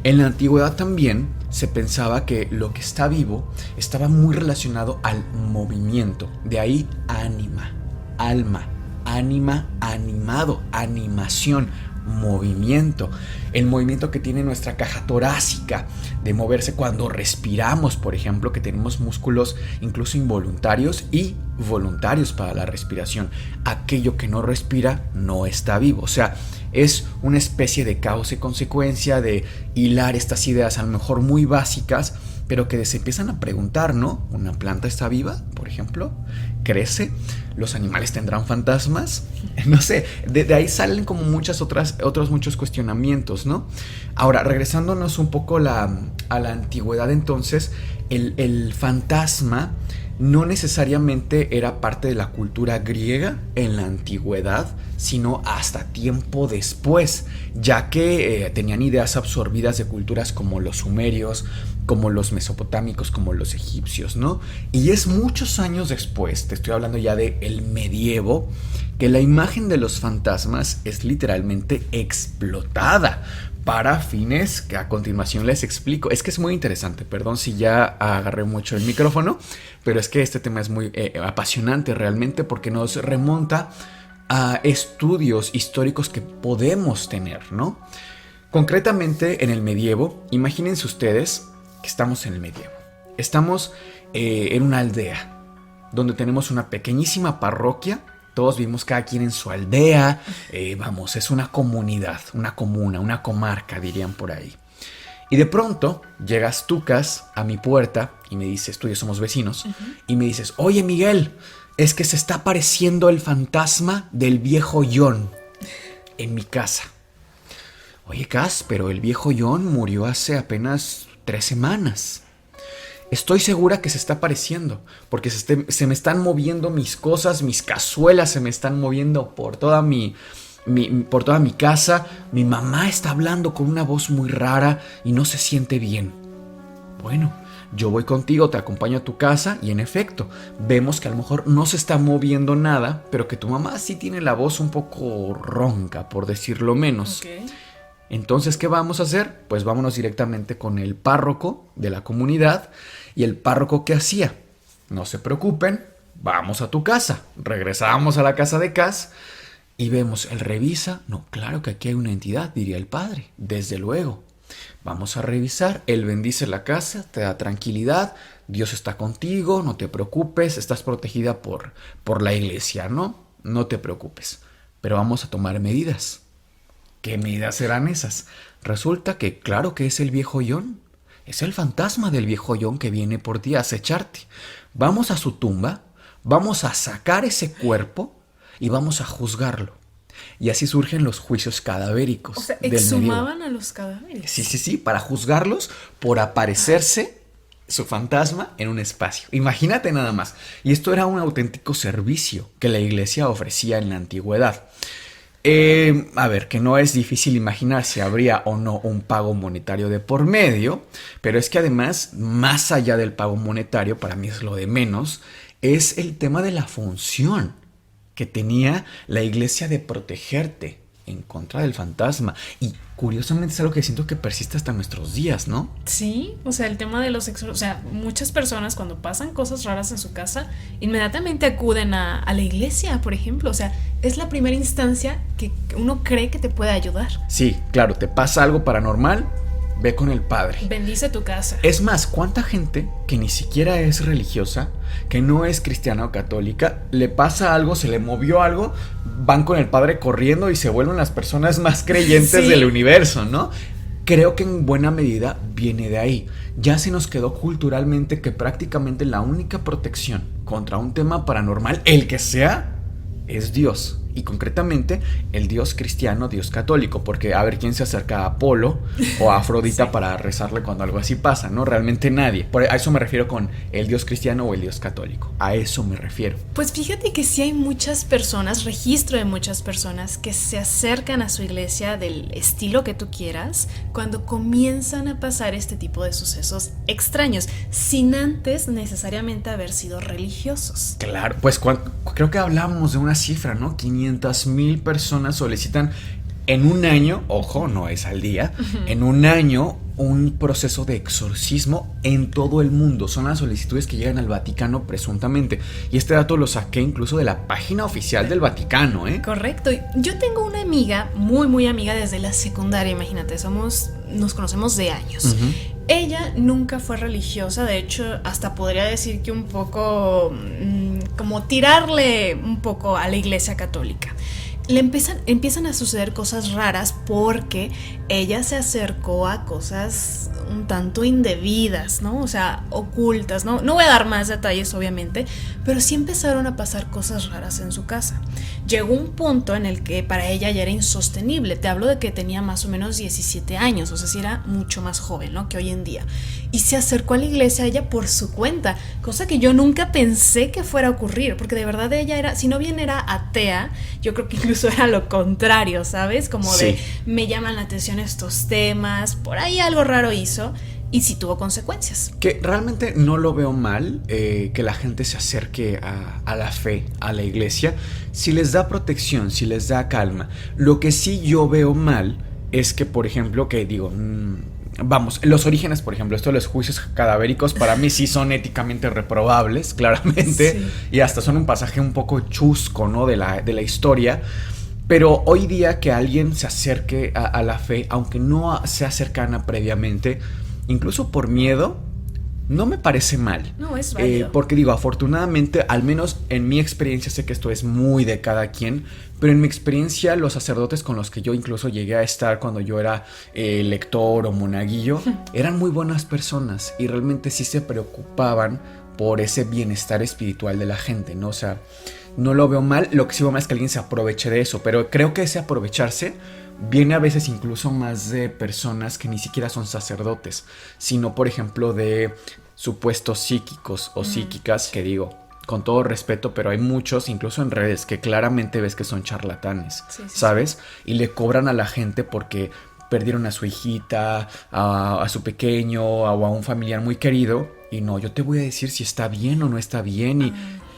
En la antigüedad también se pensaba que lo que está vivo estaba muy relacionado al movimiento. De ahí ánima, alma. Ánima, animado, animación, movimiento. El movimiento que tiene nuestra caja torácica de moverse cuando respiramos, por ejemplo, que tenemos músculos incluso involuntarios y voluntarios para la respiración. Aquello que no respira no está vivo. O sea, es una especie de causa y consecuencia de hilar estas ideas a lo mejor muy básicas, pero que se empiezan a preguntar, ¿no? ¿Una planta está viva, por ejemplo? ¿Crece? ¿Los animales tendrán fantasmas? No sé, de ahí salen como otros muchos cuestionamientos, ¿no? Ahora, regresándonos un poco a la antigüedad, entonces, el fantasma no necesariamente era parte de la cultura griega en la antigüedad, sino hasta tiempo después, ya que tenían ideas absorbidas de culturas como los sumerios, como los mesopotámicos, como los egipcios, ¿no? Y es muchos años después, te estoy hablando ya del medievo, que la imagen de los fantasmas es literalmente explotada para fines que a continuación les explico. Es que es muy interesante, perdón si ya agarré mucho el micrófono, pero es que este tema es muy apasionante realmente porque nos remonta a estudios históricos que podemos tener, ¿no? Concretamente en el medievo, imagínense ustedes que estamos en el medievo. Estamos en una aldea donde tenemos una pequeñísima parroquia. Todos vivimos cada quien en su aldea. Es una comunidad, una comuna, una comarca, dirían por ahí. Y de pronto llegas Tucas a mi puerta y me dices, tú y yo somos vecinos, y me dices, oye Miguel, es que se está apareciendo el fantasma del viejo John en mi casa. Oye, Cas, pero el viejo John murió hace apenas 3 semanas. Estoy segura que se está apareciendo, porque se me están moviendo mis cosas, mis cazuelas se me están moviendo por toda mi casa. Mi mamá está hablando con una voz muy rara y no se siente bien. Bueno, yo voy contigo, te acompaño a tu casa y en efecto, vemos que a lo mejor no se está moviendo nada, pero que tu mamá sí tiene la voz un poco ronca, por decirlo menos. Okay. Entonces, ¿qué vamos a hacer? Pues vámonos directamente con el párroco de la comunidad. Y el párroco, ¿qué hacía? No se preocupen, vamos a tu casa. Regresamos a la casa de Cas y vemos, él revisa. No, claro que aquí hay una entidad, diría el padre, desde luego. Vamos a revisar, él bendice la casa, te da tranquilidad, Dios está contigo, no te preocupes, estás protegida por la iglesia, ¿no? No te preocupes, pero vamos a tomar medidas. ¿Qué medidas serán esas? Resulta que claro que es el viejo John. Es el fantasma del viejo John que viene por ti a acecharte. Vamos a su tumba, vamos a sacar ese cuerpo y vamos a juzgarlo. Y así surgen los juicios cadavéricos. O sea, exhumaban a los cadáveres. Sí, para juzgarlos por aparecerse su fantasma en un espacio. Imagínate nada más. Y esto era un auténtico servicio que la iglesia ofrecía en la antigüedad. A ver, que no es difícil imaginar si habría o no un pago monetario de por medio, pero es que además, más allá del pago monetario, para mí es lo de menos, es el tema de la función que tenía la iglesia de protegerte en contra del fantasma. Y curiosamente es algo que siento que persiste hasta nuestros días, ¿no? Sí, o sea, el tema de los exorcismos, o sea, muchas personas cuando pasan cosas raras en su casa, inmediatamente acuden a la iglesia, por ejemplo, o sea, es la primera instancia que uno cree que te puede ayudar. Sí, claro, te pasa algo paranormal, ve con el padre. Bendice tu casa. Es más, ¿cuánta gente que ni siquiera es religiosa, que no es cristiana o católica, le pasa algo, se le movió algo, van con el padre corriendo y se vuelven las personas más creyentes Sí. del universo, ¿no? Creo que en buena medida viene de ahí. Ya se nos quedó culturalmente que prácticamente la única protección contra un tema paranormal, el que sea, es Dios. Y concretamente el Dios cristiano, Dios católico, porque a ver quién se acerca a Apolo o a Afrodita Sí. para rezarle cuando algo así pasa, ¿no? Realmente nadie. A eso me refiero con el Dios cristiano o el Dios católico. A eso me refiero. Pues fíjate que sí hay muchas personas, registro de muchas personas que se acercan a su iglesia del estilo que tú quieras cuando comienzan a pasar este tipo de sucesos extraños, sin antes necesariamente haber sido religiosos. Claro, pues creo que hablábamos de una cifra, ¿no? 500,000 personas solicitan en un año, ojo, no es al día, en un año un proceso de exorcismo en todo el mundo. Son las solicitudes que llegan al Vaticano presuntamente. Y este dato lo saqué incluso de la página oficial del Vaticano, ¿eh? Correcto. Yo tengo una amiga, muy amiga desde la secundaria, imagínate, nos conocemos de años. Ujú. Ella nunca fue religiosa, de hecho, hasta podría decir que un poco como tirarle un poco a la iglesia católica. Empiezan a suceder cosas raras porque ella se acercó a cosas un tanto indebidas, ¿no? O sea, ocultas, ¿no? No voy a dar más detalles, obviamente, pero sí empezaron a pasar cosas raras en su casa. Llegó un punto en el que para ella ya era insostenible. Te hablo de que tenía más o menos 17 años, o sea, sí era mucho más joven, ¿no? Que hoy en día. Y se acercó a la iglesia ella por su cuenta, cosa que yo nunca pensé que fuera a ocurrir, porque de verdad ella era, si no bien era atea, yo creo que incluso era lo contrario, ¿sabes? Como Sí. de, me llaman la atención estos temas, por ahí algo raro hizo. Y sí tuvo consecuencias. Que realmente no lo veo mal que la gente se acerque a la fe, a la iglesia, si les da protección, si les da calma. Lo que sí yo veo mal es que, por ejemplo, que digo, vamos, los orígenes, por ejemplo, esto de los juicios cadavéricos para mí sí son éticamente reprobables, claramente, Sí. y hasta son un pasaje un poco chusco, ¿no? de la historia. Pero hoy día que alguien se acerque a la fe, aunque no sea cercana previamente, incluso por miedo, no me parece mal. No, es válido. Porque digo, afortunadamente, al menos en mi experiencia, sé que esto es muy de cada quien, pero en mi experiencia los sacerdotes con los que yo incluso llegué a estar cuando yo era lector o monaguillo, eran muy buenas personas y realmente sí se preocupaban por ese bienestar espiritual de la gente, ¿no? O sea, no lo veo mal, lo que sí veo mal es que alguien se aproveche de eso, pero creo que ese aprovecharse viene a veces incluso más de personas que ni siquiera son sacerdotes, sino por ejemplo de supuestos psíquicos o psíquicas, que digo, con todo respeto, pero hay muchos, incluso en redes, que claramente ves que son charlatanes, Sí, sí, ¿sabes? Y le cobran a la gente porque perdieron a su hijita, a su pequeño o a un familiar muy querido, y no, yo te voy a decir si está bien o no está bien,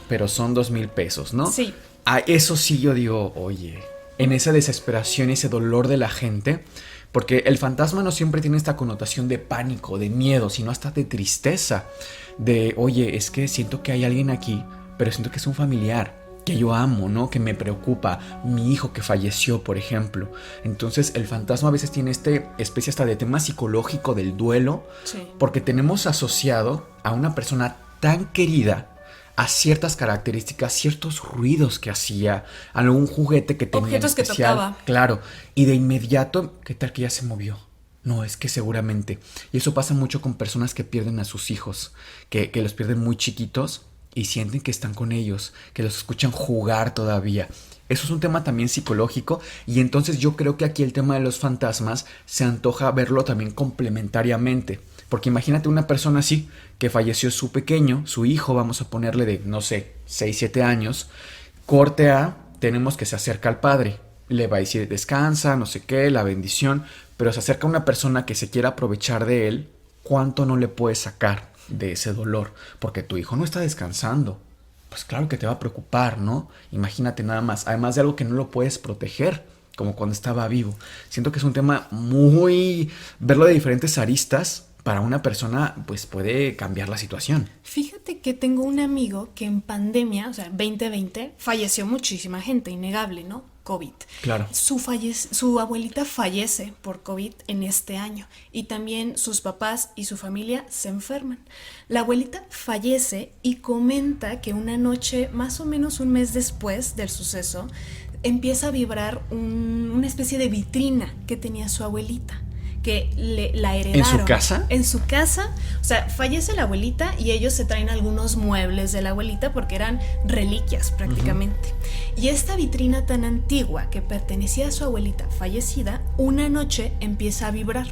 pero son 2,000 pesos, ¿no? Sí. A eso sí yo digo, oye, en esa desesperación, ese dolor de la gente, porque el fantasma no siempre tiene esta connotación de pánico, de miedo, sino hasta de tristeza, de, oye, es que siento que hay alguien aquí, pero siento que es un familiar que yo amo, ¿no? Que me preocupa, mi hijo que falleció, por ejemplo. Entonces el fantasma a veces tiene especie hasta de tema psicológico del duelo, Sí. porque tenemos asociado a una persona tan querida a ciertas características, ciertos ruidos que hacía, algún juguete que tenía Objetos que especial, tocaba. claro, y de inmediato, ¿qué tal que ya se movió? No, es que seguramente. Y eso pasa mucho con personas que pierden a sus hijos, que los pierden muy chiquitos y sienten que están con ellos, que los escuchan jugar todavía. Eso es un tema también psicológico, y entonces yo creo que aquí el tema de los fantasmas se antoja verlo también complementariamente. Porque imagínate una persona así, que falleció su pequeño, su hijo, vamos a ponerle de, no sé, 6, 7 años, corte A, tenemos que se acerca al padre, le va a decir descansa, no sé qué, la bendición, pero se acerca una persona que se quiera aprovechar de él, ¿cuánto no le puedes sacar de ese dolor? Porque tu hijo no está descansando. Pues claro que te va a preocupar, ¿no? Imagínate nada más, además de algo que no lo puedes proteger, como cuando estaba vivo. Siento que es un tema muy... verlo de diferentes aristas para una persona, pues puede cambiar la situación. Fíjate que tengo un amigo que en pandemia, o sea, 2020, falleció muchísima gente, innegable, ¿no? COVID. Claro. Su abuelita fallece por COVID en este año y también sus papás y su familia se enferman. La abuelita fallece y comenta que una noche, más o menos un mes después del suceso, empieza a vibrar una especie de vitrina que tenía su abuelita, que la heredaron. ¿En su casa? En su casa, o sea, fallece la abuelita y ellos se traen algunos muebles de la abuelita porque eran reliquias prácticamente. Y esta vitrina tan antigua que pertenecía a su abuelita fallecida, una noche empieza a vibrar.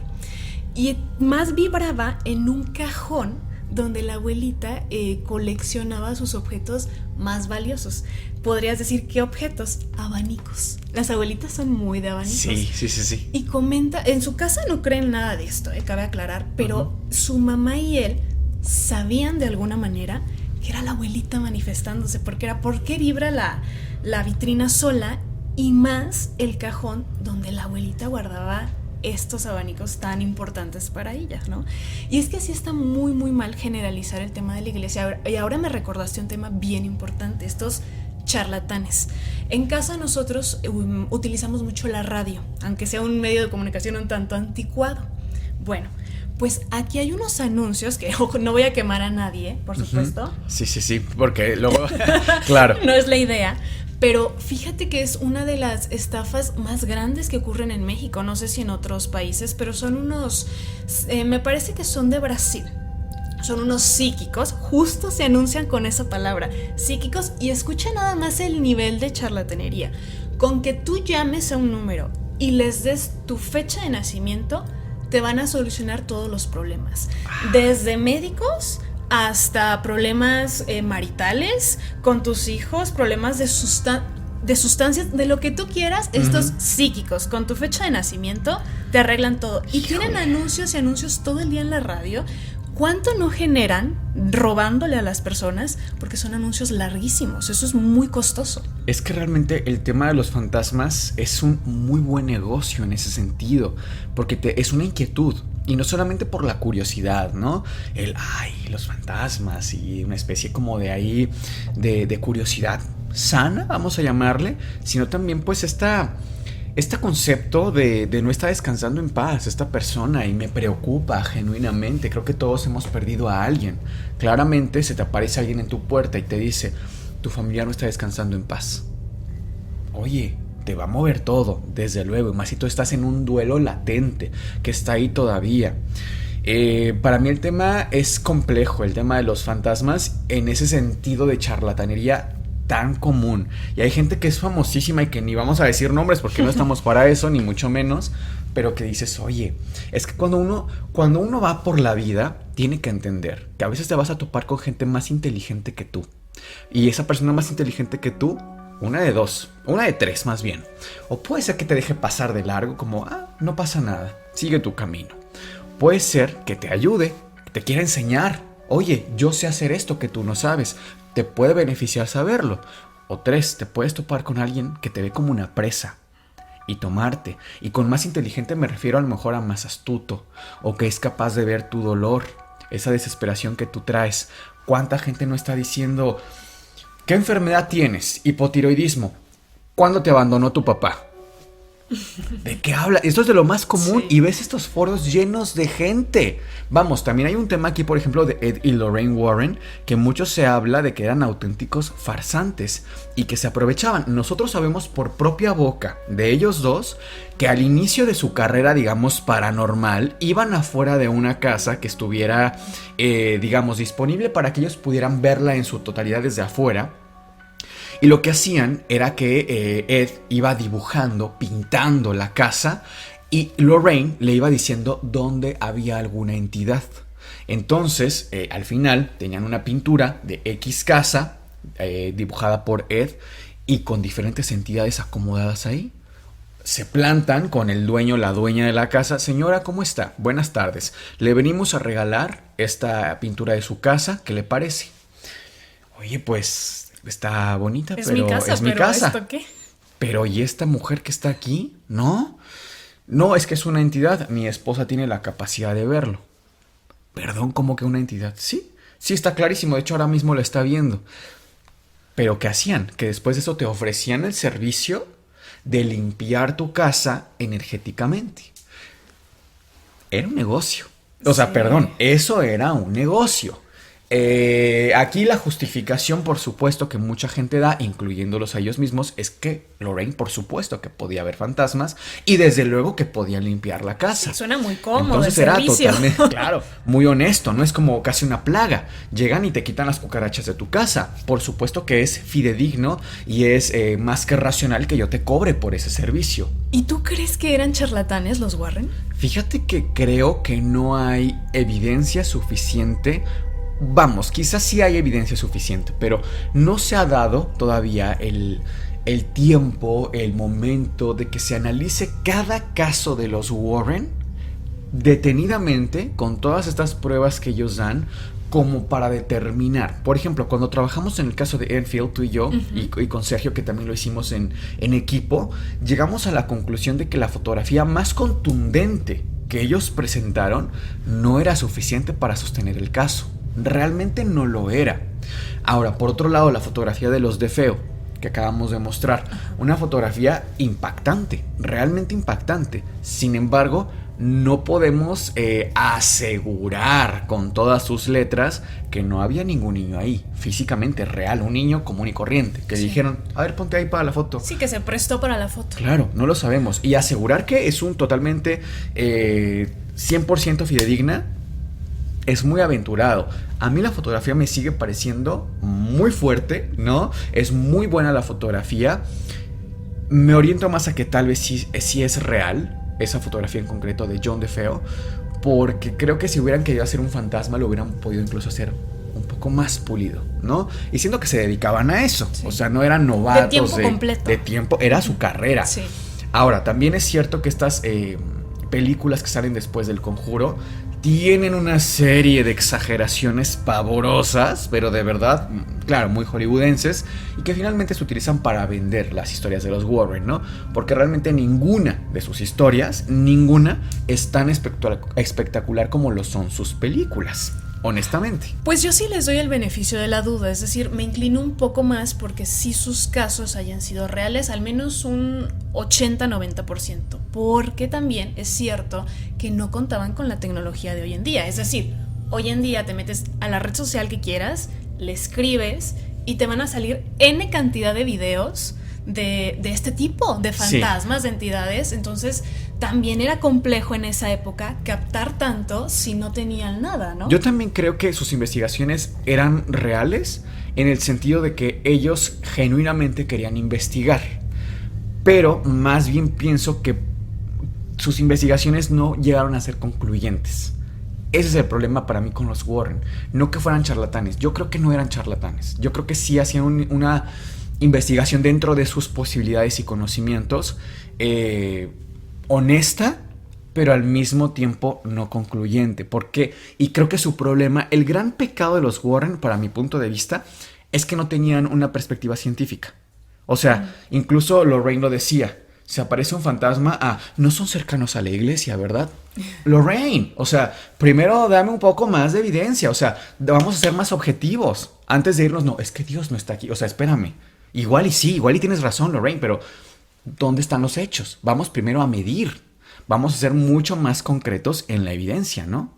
Y más vibraba en un cajón donde la abuelita coleccionaba sus objetos más valiosos. Podrías decir, ¿qué objetos? Abanicos. Las abuelitas son muy de abanicos. Sí. Y comenta, en su casa no creen nada de esto, cabe aclarar, pero su mamá y él sabían de alguna manera que era la abuelita manifestándose, porque era ¿por qué vibra la vitrina sola? Y más el cajón donde la abuelita guardaba estos abanicos tan importantes para ella, ¿no? Y es que sí está muy, muy mal generalizar el tema de la iglesia. Y ahora me recordaste un tema bien importante, estos charlatanes. En casa nosotros utilizamos mucho la radio, aunque sea un medio de comunicación un tanto anticuado. Bueno, pues aquí hay unos anuncios que ojo, no voy a quemar a nadie, por supuesto. Sí, porque luego, claro. No es la idea. Pero fíjate que es una de las estafas más grandes que ocurren en México. No sé si en otros países, pero son unos... me parece que son de Brasil. Son unos psíquicos. Justo se anuncian con esa palabra. Psíquicos. Y escucha nada más el nivel de charlatanería. Con que tú llames a un número y les des tu fecha de nacimiento, te van a solucionar todos los problemas. Desde médicos hasta problemas maritales con tus hijos, problemas de sustancias, de lo que tú quieras. Estos psíquicos con tu fecha de nacimiento te arreglan todo. Y tienen anuncios y anuncios todo el día en la radio. ¿Cuánto no generan robándole a las personas? Porque son anuncios larguísimos, eso es muy costoso. Es que realmente el tema de los fantasmas es un muy buen negocio en ese sentido, porque es una inquietud. Y no solamente por la curiosidad, ¿no? Los fantasmas y una especie como de ahí, de curiosidad sana, vamos a llamarle, sino también pues este concepto de no estar descansando en paz, esta persona, y me preocupa genuinamente. Creo que todos hemos perdido a alguien. Claramente se te aparece alguien en tu puerta y te dice, tu familia no está descansando en paz. Oye, te va a mover todo, desde luego, y más si tú estás en un duelo latente, que está ahí todavía. Para mí el tema es complejo, el tema de los fantasmas, en ese sentido de charlatanería tan común. Y hay gente que es famosísima y que ni vamos a decir nombres porque no estamos para eso, ni mucho menos, pero que dices, oye, es que cuando uno va por la vida, tiene que entender que a veces te vas a topar con gente más inteligente que tú. Y esa persona más inteligente que tú, una de dos, una de tres más bien. O puede ser que te deje pasar de largo como, no pasa nada, sigue tu camino. Puede ser que te ayude, que te quiera enseñar. Oye, yo sé hacer esto que tú no sabes. Te puede beneficiar saberlo. O tres, te puedes topar con alguien que te ve como una presa y tomarte. Y con más inteligente me refiero a lo mejor a más astuto, o que es capaz de ver tu dolor, esa desesperación que tú traes. ¿Cuánta gente no está diciendo, ¿qué enfermedad tienes? Hipotiroidismo. ¿Cuándo te abandonó tu papá? ¿De qué habla? Esto es de lo más común, sí. Y ves estos foros llenos de gente. Vamos, también hay un tema aquí, por ejemplo, de Ed y Lorraine Warren, que mucho se habla de que eran auténticos farsantes y que se aprovechaban. Nosotros sabemos por propia boca de ellos dos que al inicio de su carrera, digamos, paranormal, iban afuera de una casa que estuviera, digamos, disponible para que ellos pudieran verla en su totalidad desde afuera. Y lo que hacían era que Ed iba dibujando, pintando la casa, y Lorraine le iba diciendo dónde había alguna entidad. Entonces, al final tenían una pintura de X casa dibujada por Ed y con diferentes entidades acomodadas ahí. Se plantan con el dueño, la dueña de la casa. Señora, ¿cómo está? Buenas tardes. Le venimos a regalar esta pintura de su casa. ¿Qué le parece? Oye, pues está bonita, Es pero mi casa, es mi pero casa. ¿esto qué? Pero ¿y esta mujer que está aquí? ¿No? No, es que es una entidad. Mi esposa tiene la capacidad de verlo. Perdón, ¿cómo que una entidad? Sí, sí está clarísimo. De hecho, ahora mismo lo está viendo. Pero ¿qué hacían? Que después de eso te ofrecían el servicio de limpiar tu casa energéticamente. Era un negocio. O sea, Sí. perdón, eso era un negocio. Aquí la justificación, por supuesto, que mucha gente da, incluyéndolos a ellos mismos, es que Lorraine, por supuesto, que podía ver fantasmas y desde luego que podían limpiar la casa. Suena muy cómodo Entonces el era servicio. totalmente, claro, muy honesto, no es como casi una plaga. Llegan y te quitan las cucarachas de tu casa. Por supuesto que es fidedigno y es más que racional que yo te cobre por ese servicio. ¿Y tú crees que eran charlatanes los Warren? Fíjate que creo que no hay evidencia suficiente. Vamos, quizás sí hay evidencia suficiente, pero no se ha dado todavía el tiempo, el momento de que se analice cada caso de los Warren detenidamente con todas estas pruebas que ellos dan como para determinar. Por ejemplo, cuando trabajamos en el caso de Enfield, tú y yo, y con Sergio, que también lo hicimos en equipo, llegamos a la conclusión de que la fotografía más contundente que ellos presentaron no era suficiente para sostener el caso. Realmente no lo era. Ahora, por otro lado, la fotografía de los DeFeo que acabamos de mostrar, una fotografía impactante, realmente impactante. Sin embargo, no podemos asegurar con todas sus letras que no había ningún niño ahí, físicamente real, un niño común y corriente, que dijeron, a ver, ponte ahí para la foto. Sí, que se prestó para la foto. Claro, no lo sabemos. Y asegurar que es un totalmente 100% fidedigna es muy aventurado. A mí la fotografía me sigue pareciendo muy fuerte, ¿no? Es muy buena la fotografía. Me oriento más a que tal vez sí es real, esa fotografía en concreto de John DeFeo, porque creo que si hubieran querido hacer un fantasma lo hubieran podido incluso hacer un poco más pulido, ¿no? Y siendo que se dedicaban a eso, sí. O sea, no eran novatos de tiempo completo. De tiempo, era su carrera. Sí. Ahora, también es cierto que estas películas que salen después del Conjuro tienen una serie de exageraciones pavorosas, pero de verdad, claro, muy hollywoodenses, y que finalmente se utilizan para vender las historias de los Warren, ¿no? Porque realmente ninguna de sus historias, ninguna es tan espectacular como lo son sus películas. Honestamente. Pues yo sí les doy el beneficio de la duda, es decir, me inclino un poco más porque sí sus casos hayan sido reales, al menos un 80-90%, porque también es cierto que no contaban con la tecnología de hoy en día, es decir, hoy en día te metes a la red social que quieras, le escribes y te van a salir N cantidad de videos de este tipo, de fantasmas, sí. De entidades, entonces también era complejo en esa época captar tanto si no tenían nada, ¿no? Yo también creo que sus investigaciones eran reales en el sentido de que ellos genuinamente querían investigar, pero más bien pienso que sus investigaciones no llegaron a ser concluyentes. Ese es el problema para mí con los Warren, no que fueran charlatanes, yo creo que no eran charlatanes, yo creo que sí hacían una investigación dentro de sus posibilidades y conocimientos, honesta, pero al mismo tiempo no concluyente. Porque, y creo que su problema, el gran pecado de los Warren, para mi punto de vista, es que no tenían una perspectiva científica. O sea, incluso Lorraine lo decía, se aparece un fantasma, no son cercanos a la iglesia, ¿verdad? Lorraine, o sea, primero dame un poco más de evidencia, o sea, vamos a ser más objetivos. Antes de irnos, no, es que Dios no está aquí, o sea, espérame. Igual y sí, igual y tienes razón, Lorraine, pero ¿dónde están los hechos? Vamos primero a medir. Vamos a ser mucho más concretos en la evidencia, ¿no?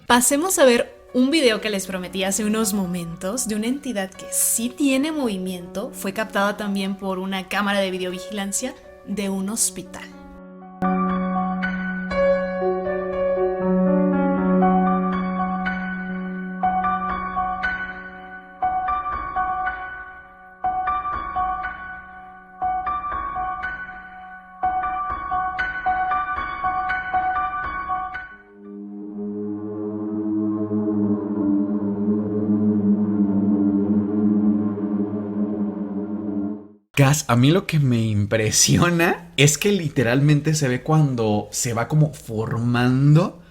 Pasemos a ver un video que les prometí hace unos momentos de una entidad que sí tiene movimiento. Fue captada también por una cámara de videovigilancia de un hospital. Gas, a mí lo que me impresiona es que literalmente se ve cuando se va como formando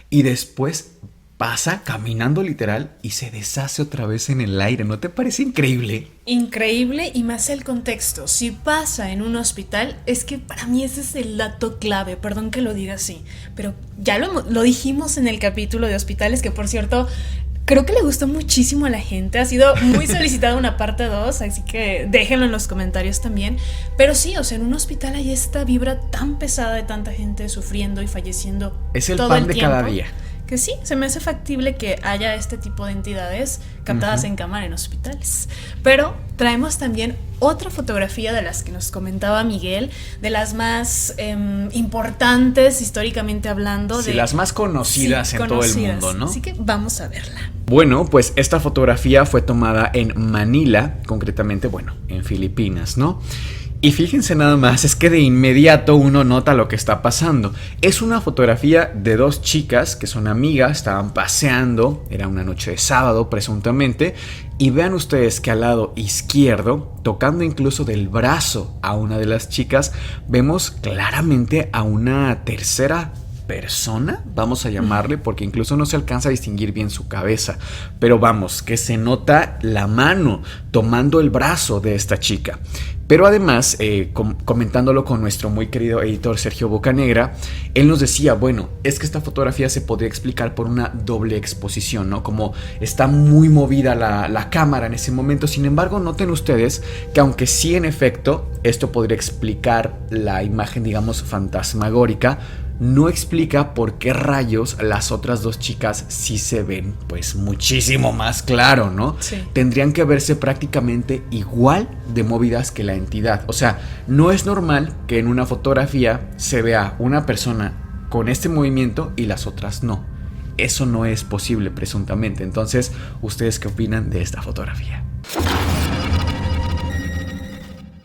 y después pasa caminando literal y se deshace otra vez en el aire. ¿No te parece increíble? Increíble, y más el contexto. Si pasa en un hospital, es que para mí ese es el dato clave, perdón que lo diga así, pero ya lo dijimos en el capítulo de hospitales, que por cierto, creo que le gustó muchísimo a la gente. Ha sido muy solicitada una parte 2, así que déjenlo en los comentarios también. Pero sí, o sea, en un hospital hay esta vibra tan pesada de tanta gente sufriendo y falleciendo. Es el todo pan el de tiempo, cada día. que sí, se me hace factible que haya este tipo de entidades captadas en cámara en hospitales. Pero traemos también otra fotografía de las que nos comentaba Miguel, de las más importantes históricamente hablando. Sí, las más conocidas en todo el mundo, ¿no? Así que vamos a verla. Bueno, pues esta fotografía fue tomada en Manila, concretamente, bueno, en Filipinas, ¿no? Y fíjense nada más, es que de inmediato uno nota lo que está pasando. Es una fotografía de dos chicas que son amigas, estaban paseando, era una noche de sábado presuntamente, y vean ustedes que al lado izquierdo, tocando incluso del brazo a una de las chicas, vemos claramente a una tercera persona, vamos a llamarle, porque incluso no se alcanza a distinguir bien su cabeza, pero vamos, que se nota la mano tomando el brazo de esta chica. Pero además, comentándolo con nuestro muy querido editor Sergio Bocanegra, él nos decía, bueno, es que esta fotografía se podría explicar por una doble exposición, ¿no? Como está muy movida la cámara en ese momento. Sin embargo, noten ustedes que aunque sí en efecto esto podría explicar la imagen, digamos, fantasmagórica, no explica por qué rayos las otras dos chicas sí se ven pues muchísimo más claro, ¿no? Sí. Tendrían que verse prácticamente igual de movidas que la entidad. O sea, no es normal que en una fotografía se vea una persona con este movimiento y las otras no. Eso no es posible presuntamente. Entonces, ¿ustedes qué opinan de esta fotografía?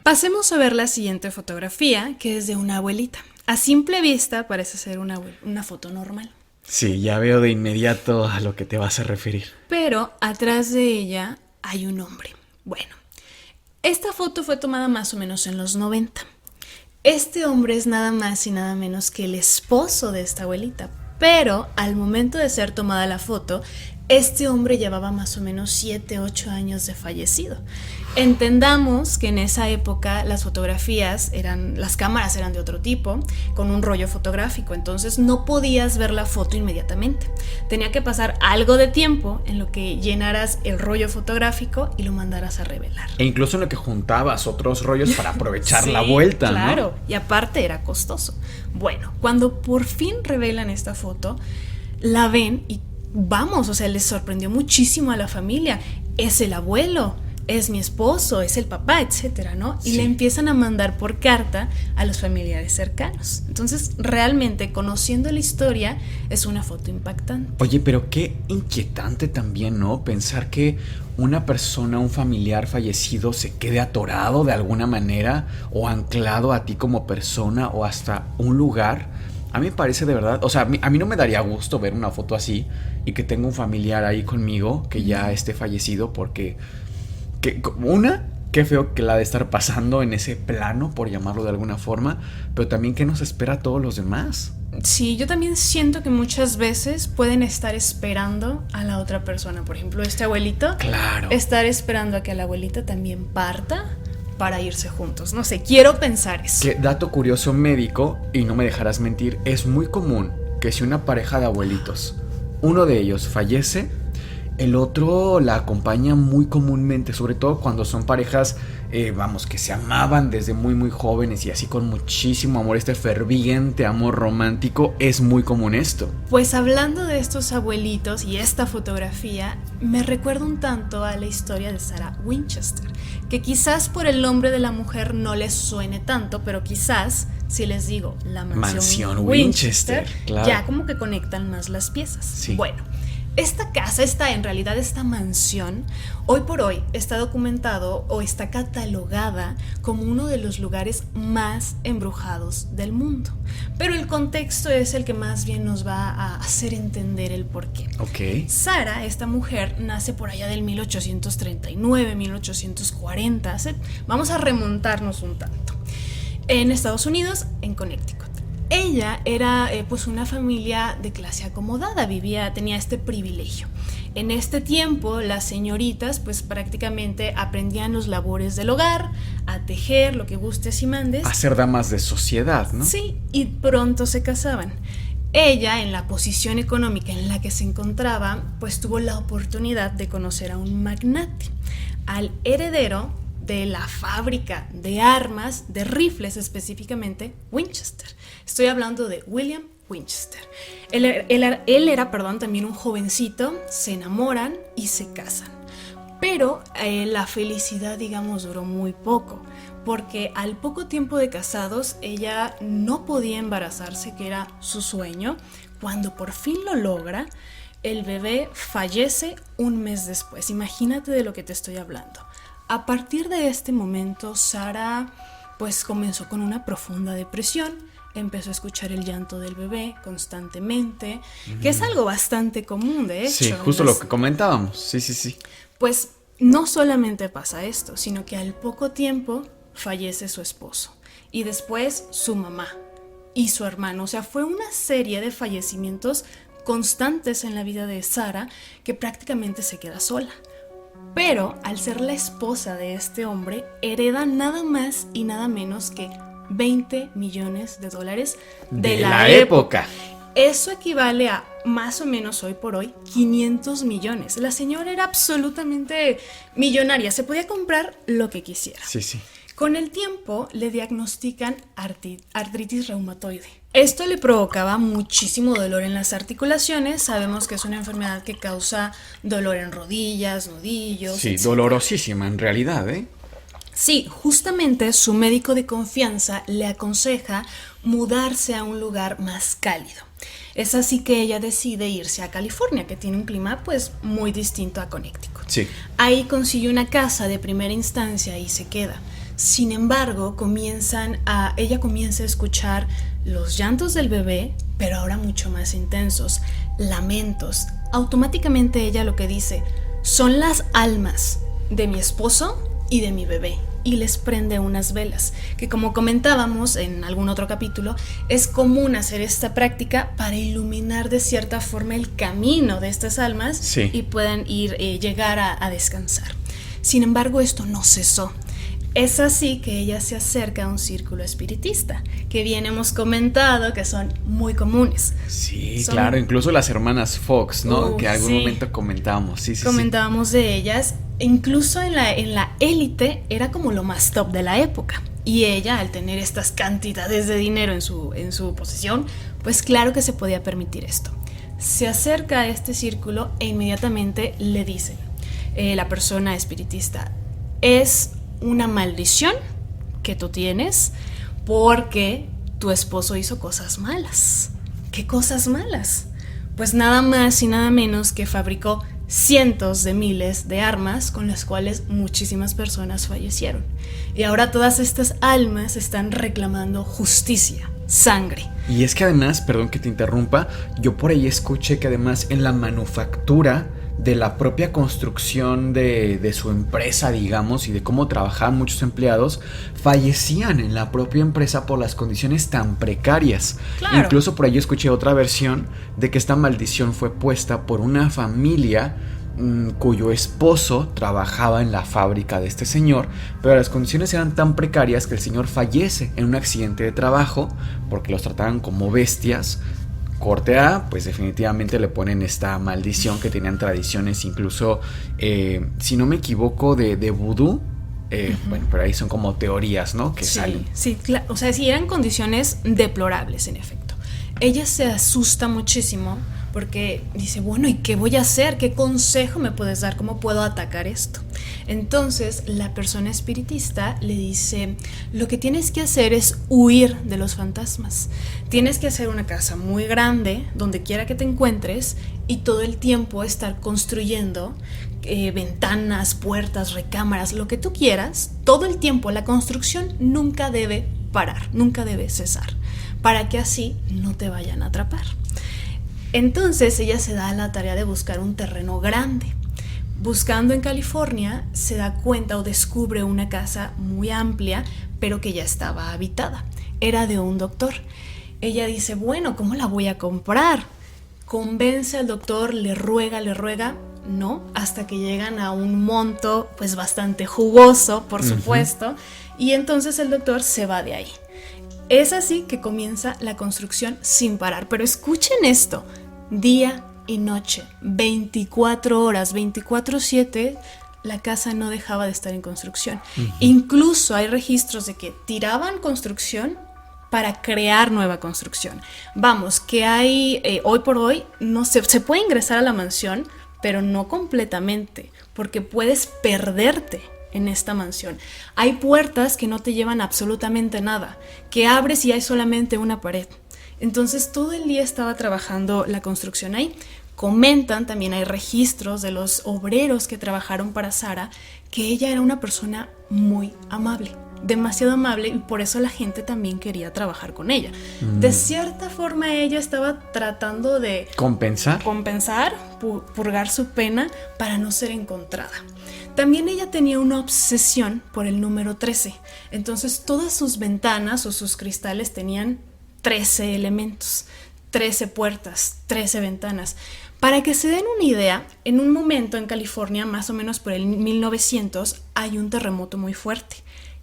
Pasemos a ver la siguiente fotografía, que es de una abuelita. A simple vista parece ser una foto normal. Sí, ya veo de inmediato a lo que te vas a referir. Pero atrás de ella hay un hombre. Bueno, esta foto fue tomada más o menos en los 90. Este hombre es nada más y nada menos que el esposo de esta abuelita. Pero al momento de ser tomada la foto, este hombre llevaba más o menos 7, 8 años de fallecido. Entendamos que en esa época las cámaras eran de otro tipo, con un rollo fotográfico, entonces no podías ver la foto inmediatamente. Tenía que pasar algo de tiempo en lo que llenaras el rollo fotográfico y lo mandaras a revelar. E incluso en lo que juntabas otros rollos para aprovechar Sí, la vuelta, claro, ¿no? y aparte era costoso. Bueno, cuando por fin revelan esta foto, la ven y vamos, o sea, les sorprendió muchísimo a la familia. Es el abuelo, es mi esposo, es el papá, etcétera, ¿no? Y Sí. le empiezan a mandar por carta a los familiares cercanos. Entonces, realmente, conociendo la historia, es una foto impactante. Oye, pero qué inquietante también, ¿no? Pensar que una persona, un familiar fallecido se quede atorado de alguna manera o anclado a ti como persona o hasta un lugar. A mí me parece de verdad, o sea, a mí no me daría gusto ver una foto así y que tenga un familiar ahí conmigo que ya esté fallecido porque... qué feo que la de estar pasando en ese plano, por llamarlo de alguna forma, pero también qué nos espera a todos los demás. Sí, yo también siento que muchas veces pueden estar esperando a la otra persona. Por ejemplo, este abuelito, Claro. estar esperando a que la abuelita también parta para irse juntos. No sé, quiero pensar eso. Que dato curioso médico, y no me dejarás mentir, es muy común que si una pareja de abuelitos, uno de ellos fallece, el otro la acompaña muy comúnmente, sobre todo cuando son parejas, que se amaban desde muy muy jóvenes y así con muchísimo amor, este ferviente amor romántico, es muy común esto. Pues hablando de estos abuelitos y esta fotografía, me recuerda un tanto a la historia de Sarah Winchester, que quizás por el nombre de la mujer no les suene tanto, pero quizás si les digo la mansión Winchester, claro. ya como que conectan más las piezas. Sí. Bueno, Esta casa, esta mansión, hoy por hoy está documentado o está catalogada como uno de los lugares más embrujados del mundo. Pero el contexto es el que más bien nos va a hacer entender el porqué. Ok. Sara, esta mujer, nace por allá del 1839, 1840. Vamos a remontarnos un tanto. En Estados Unidos, en Connecticut. Ella era pues una familia de clase acomodada, tenía este privilegio. En este tiempo las señoritas pues prácticamente aprendían los labores del hogar, a tejer, lo que gustes y mandes. A ser damas de sociedad, ¿no? Sí, y pronto se casaban. Ella, en la posición económica en la que se encontraba, pues tuvo la oportunidad de conocer a un magnate, al heredero de la fábrica de armas, de rifles específicamente, Winchester. Estoy hablando de William Winchester. Él era también un jovencito, se enamoran y se casan. Pero la felicidad, digamos, duró muy poco, porque al poco tiempo de casados, ella no podía embarazarse, que era su sueño. Cuando por fin lo logra, el bebé fallece un mes después. Imagínate de lo que te estoy hablando. A partir de este momento, Sara pues comenzó con una profunda depresión, empezó a escuchar el llanto del bebé constantemente, que es algo bastante común, de hecho. Sí, justo lo que comentábamos, sí. Pues no solamente pasa esto, sino que al poco tiempo fallece su esposo y después su mamá y su hermano. O sea, fue una serie de fallecimientos constantes en la vida de Sara que prácticamente se queda sola. Pero al ser la esposa de este hombre, hereda nada más y nada menos que $20 millones de la época. Eso equivale a más o menos hoy por hoy 500 millones. La señora era absolutamente millonaria, se podía comprar lo que quisiera. Sí. Con el tiempo le diagnostican artritis reumatoide. Esto le provocaba muchísimo dolor en las articulaciones. Sabemos que es una enfermedad que causa dolor en rodillas, nudillos. Sí, etc. dolorosísima en realidad, ¿eh? Sí, justamente su médico de confianza le aconseja mudarse a un lugar más cálido. Es así que ella decide irse a California, que tiene un clima pues muy distinto a Connecticut. Sí. Ahí consigue una casa de primera instancia y se queda. Sin embargo, ella comienza a escuchar los llantos del bebé, pero ahora mucho más intensos, lamentos. Automáticamente ella lo que dice, son las almas de mi esposo y de mi bebé, y les prende unas velas, que como comentábamos en algún otro capítulo, es común hacer esta práctica para iluminar de cierta forma el camino de estas almas, sí, y puedan llegar a descansar. Sin embargo, esto no cesó. Es así que ella se acerca a un círculo espiritista, que bien hemos comentado que son muy comunes. Sí, claro, incluso las hermanas Fox, ¿no? Que en algún momento comentábamos. Sí. Comentábamos de ellas. Incluso en la élite era como lo más top de la época. Y ella, al tener estas cantidades de dinero en su posesión, pues claro que se podía permitir esto. Se acerca a este círculo e inmediatamente le dicen, la persona espiritista, es una maldición que tú tienes porque tu esposo hizo cosas malas. ¿Qué cosas malas? Pues nada más y nada menos que fabricó cientos de miles de armas con las cuales muchísimas personas fallecieron. Y ahora todas estas almas están reclamando justicia, sangre. Y es que además, perdón que te interrumpa, yo por ahí escuché que además en la manufactura de la propia construcción de su empresa, digamos, y de cómo trabajaban muchos empleados, fallecían en la propia empresa por las condiciones tan precarias. Claro. Incluso por ahí escuché otra versión de que esta maldición fue puesta por una familia cuyo esposo trabajaba en la fábrica de este señor, pero las condiciones eran tan precarias que el señor fallece en un accidente de trabajo porque los trataban como bestias. Corte A, pues definitivamente le ponen esta maldición que tenían tradiciones incluso, si no me equivoco, de vudú. Bueno, pero ahí son como teorías, ¿no? Que salen. Sí, claro. O sea, sí, eran condiciones deplorables, en efecto. ella se asusta muchísimo porque dice, bueno, ¿y qué voy a hacer? ¿Qué consejo me puedes dar? ¿Cómo puedo atacar esto? Entonces la persona espiritista le dice, lo que tienes que hacer es huir de los fantasmas. Tienes que hacer una casa muy grande, donde quiera que te encuentres, y todo el tiempo estar construyendo ventanas, puertas, recámaras, lo que tú quieras. Todo el tiempo la construcción nunca debe parar, nunca debe cesar, para que así no te vayan a atrapar. Entonces ella se da a la tarea de buscar un terreno grande. Buscando en California, se da cuenta o descubre una casa muy amplia, pero que ya estaba habitada. Era de un doctor. Ella dice, bueno, ¿cómo la voy a comprar? Convence al doctor, le ruega, no, hasta que llegan a un monto pues bastante jugoso, por supuesto, y entonces el doctor se va de ahí. Es así que comienza la construcción sin parar. Pero escuchen esto, día y noche, 24 horas, 24/7, la casa no dejaba de estar en construcción. Incluso hay registros de que tiraban construcción para crear nueva construcción. Vamos, que hay, hoy por hoy, no se puede ingresar a la mansión, pero no completamente, porque puedes perderte en esta mansión. Hay puertas que no te llevan absolutamente nada, que abres y hay solamente una pared. Entonces todo el día estaba trabajando la construcción ahí. Comentan, también hay registros de los obreros que trabajaron para Sara, que ella era una persona muy amable, demasiado amable, y por eso la gente también quería trabajar con ella. De cierta forma ella estaba tratando de compensar, purgar su pena para no ser encontrada. También ella tenía una obsesión por el número 13, entonces todas sus ventanas o sus cristales tenían 13 elementos, 13 puertas, 13 ventanas. Para que se den una idea, en un momento en California, más o menos por el 1900, hay un terremoto muy fuerte.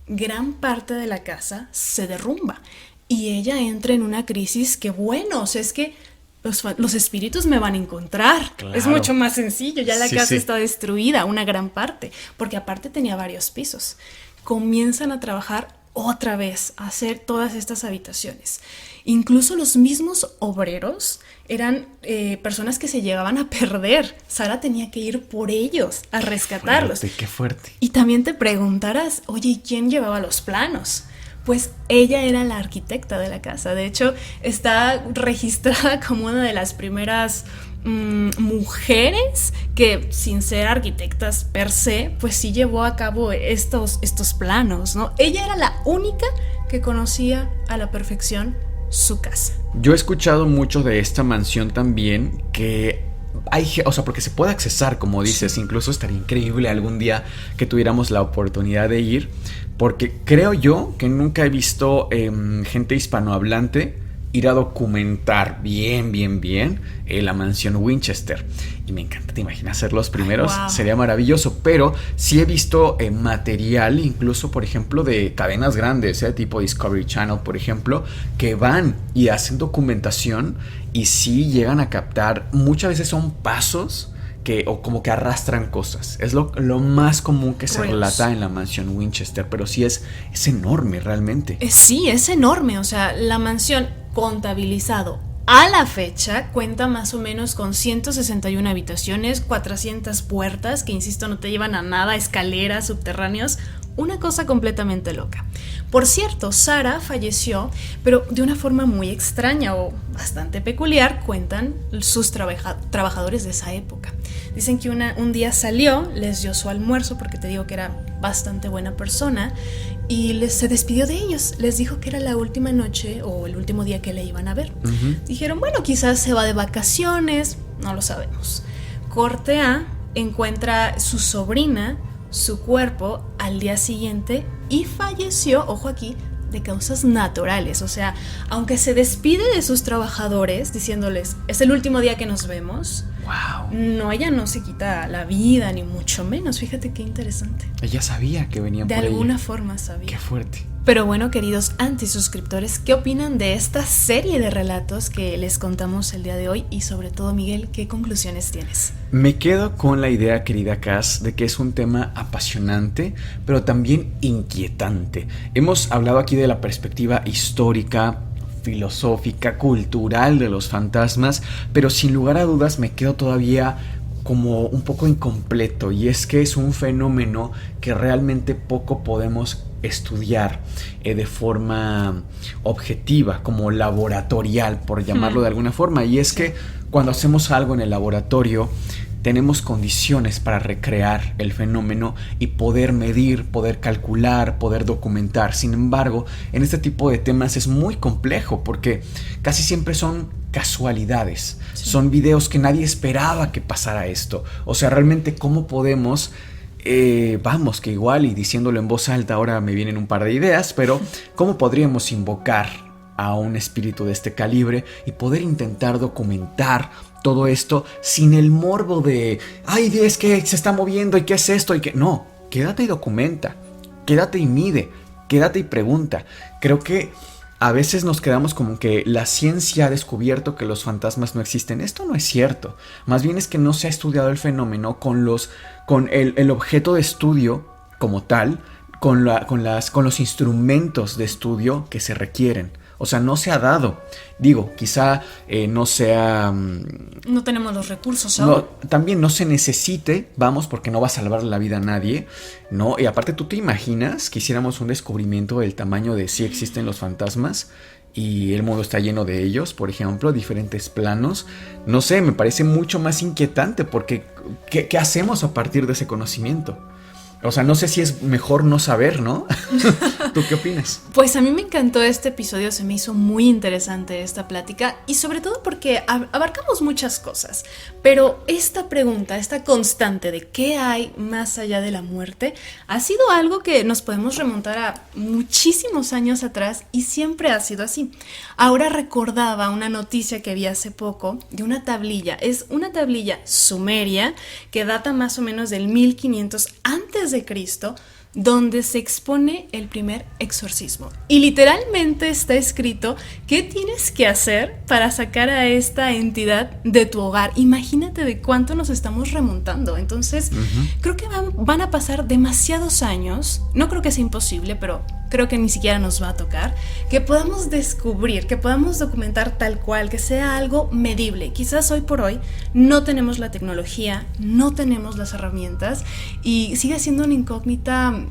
Gran parte de la casa se derrumba y ella entra en una crisis que, bueno, o sea, es que los espíritus me van a encontrar. Claro. Es mucho más sencillo, ya la casa está destruida, una gran parte, porque aparte tenía varios pisos. Comienzan a trabajar otra vez, a hacer todas estas habitaciones. Incluso los mismos obreros eran personas que se llegaban a perder. Sara tenía que ir por ellos a rescatarlos. Qué fuerte. Y también te preguntarás, oye, ¿quién llevaba los planos? Pues ella era la arquitecta de la casa. De hecho, está registrada como una de las primeras mujeres que, sin ser arquitectas per se, pues sí llevó a cabo estos planos, ¿no? Ella era la única que conocía a la perfección su casa. Yo he escuchado mucho de esta mansión también, que hay, o sea, porque se puede accesar, como dices, incluso estaría increíble algún día que tuviéramos la oportunidad de ir, porque creo yo que nunca he visto gente hispanohablante ir a documentar bien la mansión Winchester. Y me encanta, te imaginas ser los primeros. Wow. Sería maravilloso. Pero sí he visto material, incluso por ejemplo de cadenas grandes, tipo Discovery Channel, por ejemplo, que van y hacen documentación y sí llegan a captar. Muchas veces son pasos o como que arrastran cosas. Es lo más común que se relata en la mansión Winchester. Pero sí es enorme realmente. Sí, es enorme. O sea, la mansión, contabilizado a la fecha, cuenta más o menos con 161 habitaciones, 400 puertas, que insisto, no te llevan a nada, escaleras, subterráneos, una cosa completamente loca. Por cierto, Sara falleció, pero de una forma muy extraña o bastante peculiar, cuentan sus trabajadores de esa época. Dicen que un día salió, les dio su almuerzo, porque te digo que era bastante buena persona, y se despidió de ellos. Les dijo que era la última noche o el último día que le iban a ver. Dijeron, bueno, quizás se va de vacaciones, no lo sabemos. Corte A, encuentra su sobrina, su cuerpo, al día siguiente, y falleció, ojo aquí, de causas naturales. O sea, aunque se despide de sus trabajadores diciéndoles, es el último día que nos vemos, no, ella no se quita la vida, ni mucho menos. Fíjate qué interesante. Ella sabía que venían por ella. De alguna forma sabía. Qué fuerte. Pero bueno, queridos antisuscriptores, ¿qué opinan de esta serie de relatos que les contamos el día de hoy? Y sobre todo, Miguel, ¿qué conclusiones tienes? Me quedo con la idea, querida Cass, de que es un tema apasionante, pero también inquietante. Hemos hablado aquí de la perspectiva histórica, filosófica, cultural de los fantasmas, pero sin lugar a dudas me quedo todavía como un poco incompleto, y es que es un fenómeno que realmente poco podemos estudiar de forma objetiva, como laboratorial, por llamarlo de alguna forma. Y es que cuando hacemos algo en el laboratorio tenemos condiciones para recrear el fenómeno y poder medir, poder calcular, poder documentar. Sin embargo, en este tipo de temas es muy complejo porque casi siempre son casualidades. Sí. Son videos que nadie esperaba que pasara esto. O sea, realmente, ¿cómo podemos... vamos, que igual, y diciéndolo en voz alta ahora me vienen un par de ideas, pero ¿cómo podríamos invocar a un espíritu de este calibre y poder intentar documentar todo esto sin el morbo de ay, es que se está moviendo y qué es esto? Y que no, quédate y documenta, quédate y mide, quédate y pregunta. Creo que a veces nos quedamos como que la ciencia ha descubierto que los fantasmas no existen. Esto no es cierto. Más bien es que no se ha estudiado el fenómeno con el objeto de estudio como tal, con los instrumentos de estudio que se requieren. O sea, no se ha dado. Digo, quizá no sea... no tenemos los recursos aún. No, también no se necesite, vamos, porque no va a salvar la vida a nadie, ¿no? Y aparte, ¿tú te imaginas que hiciéramos un descubrimiento del tamaño de si existen los fantasmas y el mundo está lleno de ellos, por ejemplo, diferentes planos? No sé, me parece mucho más inquietante porque ¿qué hacemos a partir de ese conocimiento? O sea, no sé si es mejor no saber, ¿no? ¿Tú qué opinas? Pues a mí me encantó este episodio, se me hizo muy interesante esta plática y sobre todo porque abarcamos muchas cosas, pero esta pregunta, esta constante de qué hay más allá de la muerte, ha sido algo que nos podemos remontar a muchísimos años atrás y siempre ha sido así. Ahora recordaba una noticia que vi hace poco de una tablilla, es una tablilla sumeria que data más o menos del 1500 antes de Cristo, donde se expone el primer exorcismo. Y literalmente está escrito qué tienes que hacer para sacar a esta entidad de tu hogar. Imagínate de cuánto nos estamos remontando. Entonces, creo que van a pasar demasiados años. No creo que sea imposible, pero creo que ni siquiera nos va a tocar, que podamos descubrir, que podamos documentar tal cual, que sea algo medible. Quizás hoy por hoy no tenemos la tecnología, no tenemos las herramientas y sigue siendo una incógnita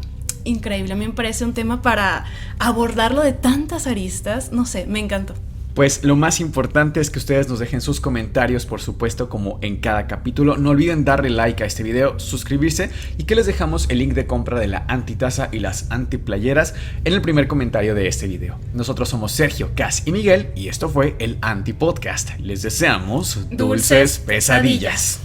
increíble. A mí me parece un tema para abordarlo de tantas aristas. No sé, me encantó. Pues lo más importante es que ustedes nos dejen sus comentarios, por supuesto, como en cada capítulo. No olviden darle like a este video, suscribirse y que les dejamos el link de compra de la antitaza y las antiplayeras en el primer comentario de este video. Nosotros somos Sergio, Cass y Miguel y esto fue el Antipodcast. Les deseamos dulces pesadillas.